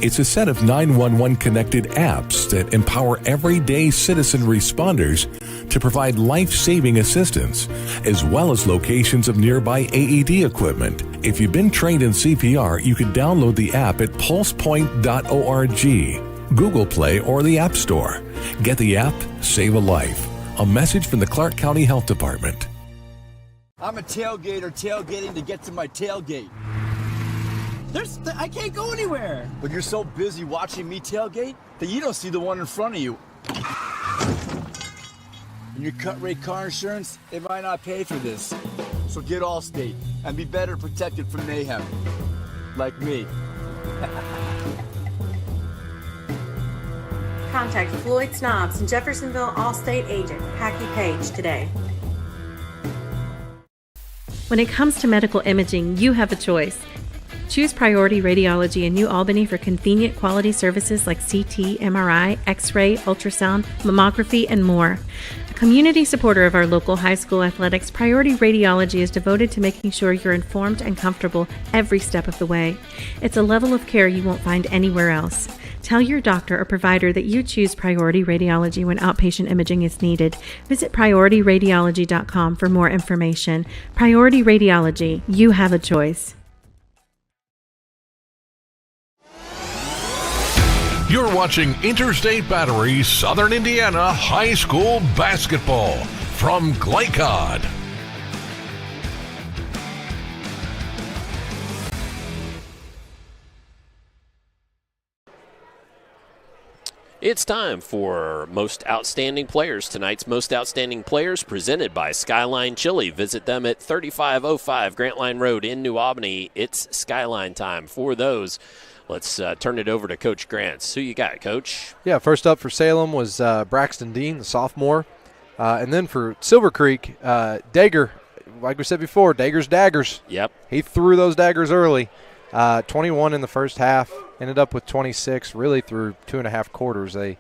It's a set of 911 connected apps that empower everyday citizen responders to provide life-saving assistance, as well as locations of nearby AED equipment. If you've been trained in CPR, you can download the app at pulsepoint.org, Google Play, or the App Store. Get the app, save a life. A message from the Clark County Health Department. I'm a tailgater tailgating to get to my tailgate. I can't go anywhere. But you're so busy watching me tailgate that you don't see the one in front of you. And your cut rate car insurance, it might not pay for this. So get Allstate and be better protected from mayhem. Like me. Contact Floyd Snobs and Jeffersonville Allstate agent Packy Page today. When it comes to medical imaging, you have a choice. Choose Priority Radiology in New Albany for convenient quality services like CT, MRI, X-ray, ultrasound, mammography, and more. A community supporter of our local high school athletics, Priority Radiology is devoted to making sure you're informed and comfortable every step of the way. It's a level of care you won't find anywhere else. Tell your doctor or provider that you choose Priority Radiology when outpatient imaging is needed. Visit PriorityRadiology.com for more information. Priority Radiology, you have a choice. You're watching Interstate Battery Southern Indiana High School Basketball from Glycod. It's time for Most Outstanding Players. Tonight's Most Outstanding Players presented by Skyline Chili. Visit them at 3505 Grant Line Road in New Albany. It's Skyline time for those. Let's turn it over to Coach Grants. Who you got, Coach? Yeah, first up for Salem was Braxton Dean, the sophomore. And then for Silver Creek, Dager, like we said before, Dager's daggers. Yep. He threw those daggers early. 21 in the first half, ended up with 26 really through 2.5 quarters. They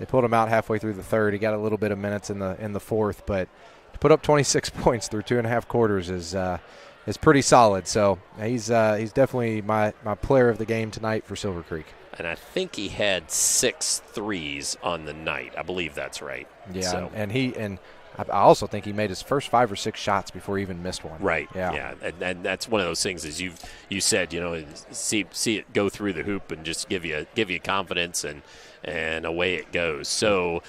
pulled him out halfway through the third. He got a little bit of minutes in the fourth, but to put up 26 points through 2.5 quarters is pretty solid. So he's definitely my player of the game tonight for Silver Creek. And I think he had 6 threes on the night. I believe that's right. Yeah, so. and I also think he made his first 5 or 6 shots before he even missed one. Right. Yeah. And that's one of those things, as you said, see it go through the hoop and just give you confidence, and away it goes. So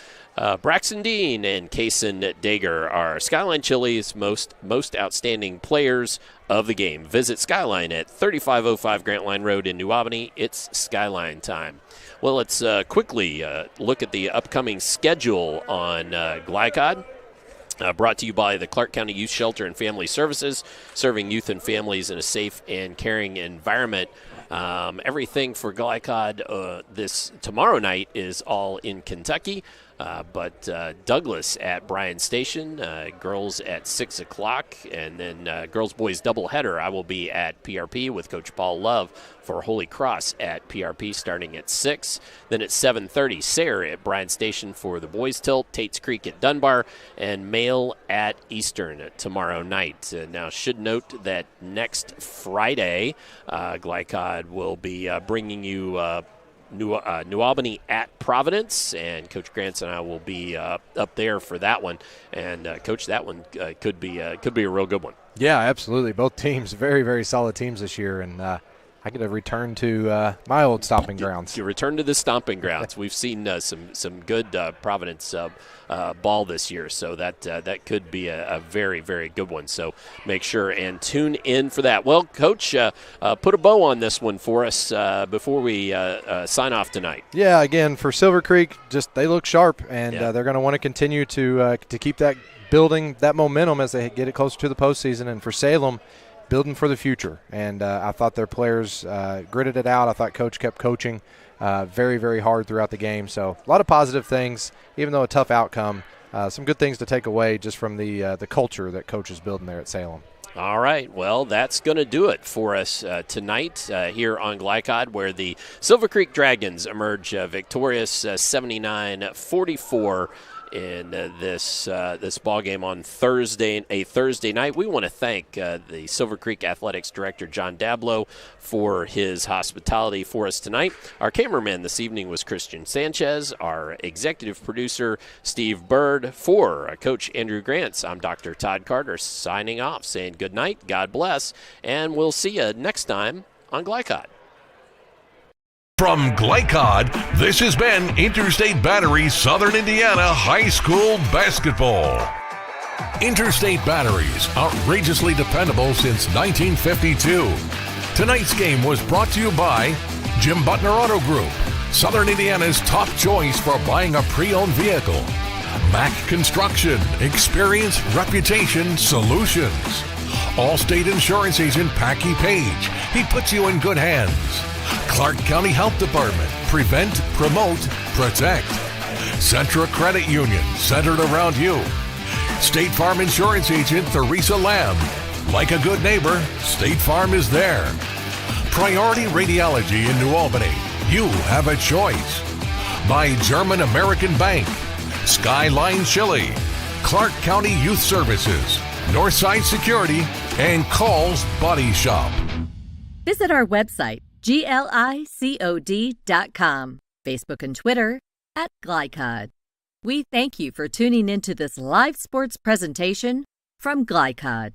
Braxton Dean and Kaysen Dager are Skyline Chili's most outstanding players of the game. Visit Skyline at 3505 Grant Line Road in New Albany. It's Skyline time. Well, let's quickly look at the upcoming schedule on Glycod. Brought to you by the Clark County Youth Shelter and Family Services, serving youth and families in a safe and caring environment. Everything for Glycod this tomorrow night is all in Kentucky. But Douglas at Bryan Station, girls at 6 o'clock, and then girls-boys doubleheader. I will be at PRP with Coach Paul Love for Holy Cross at PRP starting at 6. Then at 7:30, Sayre at Bryan Station for the boys tilt, Tate's Creek at Dunbar, and Mail at Eastern tomorrow night. Now, should note that next Friday, Glycod will be bringing you New Albany at Providence, and Coach Grants and I will be up there for that one. And Coach, that one could be a real good one. Yeah, absolutely. Both teams, very, very solid teams this year, and I could have returned to my old stomping grounds. You return to the stomping grounds. We've seen some good Providence ball this year, so that could be a very, very good one. So make sure and tune in for that. Well, Coach, put a bow on this one for us before we sign off tonight. Yeah, again, for Silver Creek, just they look sharp, and they're going to want to continue to keep that building, that momentum as they get it closer to the postseason. And for Salem, building for the future. And I thought their players gritted it out. I thought Coach kept coaching very, very hard throughout the game. So a lot of positive things, even though a tough outcome. Some good things to take away just from the culture that Coach is building there at Salem. All right, well, that's going to do it for us tonight here on Glycod, where the Silver Creek Dragons emerge victorious 79-44 in this ball game on Thursday night. We want to thank the Silver Creek Athletics Director John Dablow for his hospitality for us tonight. Our cameraman this evening was Christian Sanchez. Our executive producer Steve Bird. For Coach Andrew Grants, I'm Dr. Todd Carter signing off, saying good night, God bless, and we'll see you next time on Glycod. From Glycod, this has been Interstate Battery Southern Indiana High School Basketball. Interstate Batteries, outrageously dependable since 1952. Tonight's game was brought to you by Jim Butner Auto Group, Southern Indiana's top choice for buying a pre-owned vehicle. Mac Construction, experience, reputation, solutions. Allstate Insurance Agent Packy Page, he puts you in good hands. Clark County Health Department, prevent, promote, protect. Centra Credit Union, centered around you. State Farm Insurance Agent Theresa Lamb. Like a good neighbor, State Farm is there. Priority Radiology in New Albany, you have a choice. By German American Bank, Skyline Chili, Clark County Youth Services, Northside Security, and Call's Body Shop. Visit our website, glicod.com, Facebook and Twitter @Glycod. We thank you for tuning into this live sports presentation from Glycod.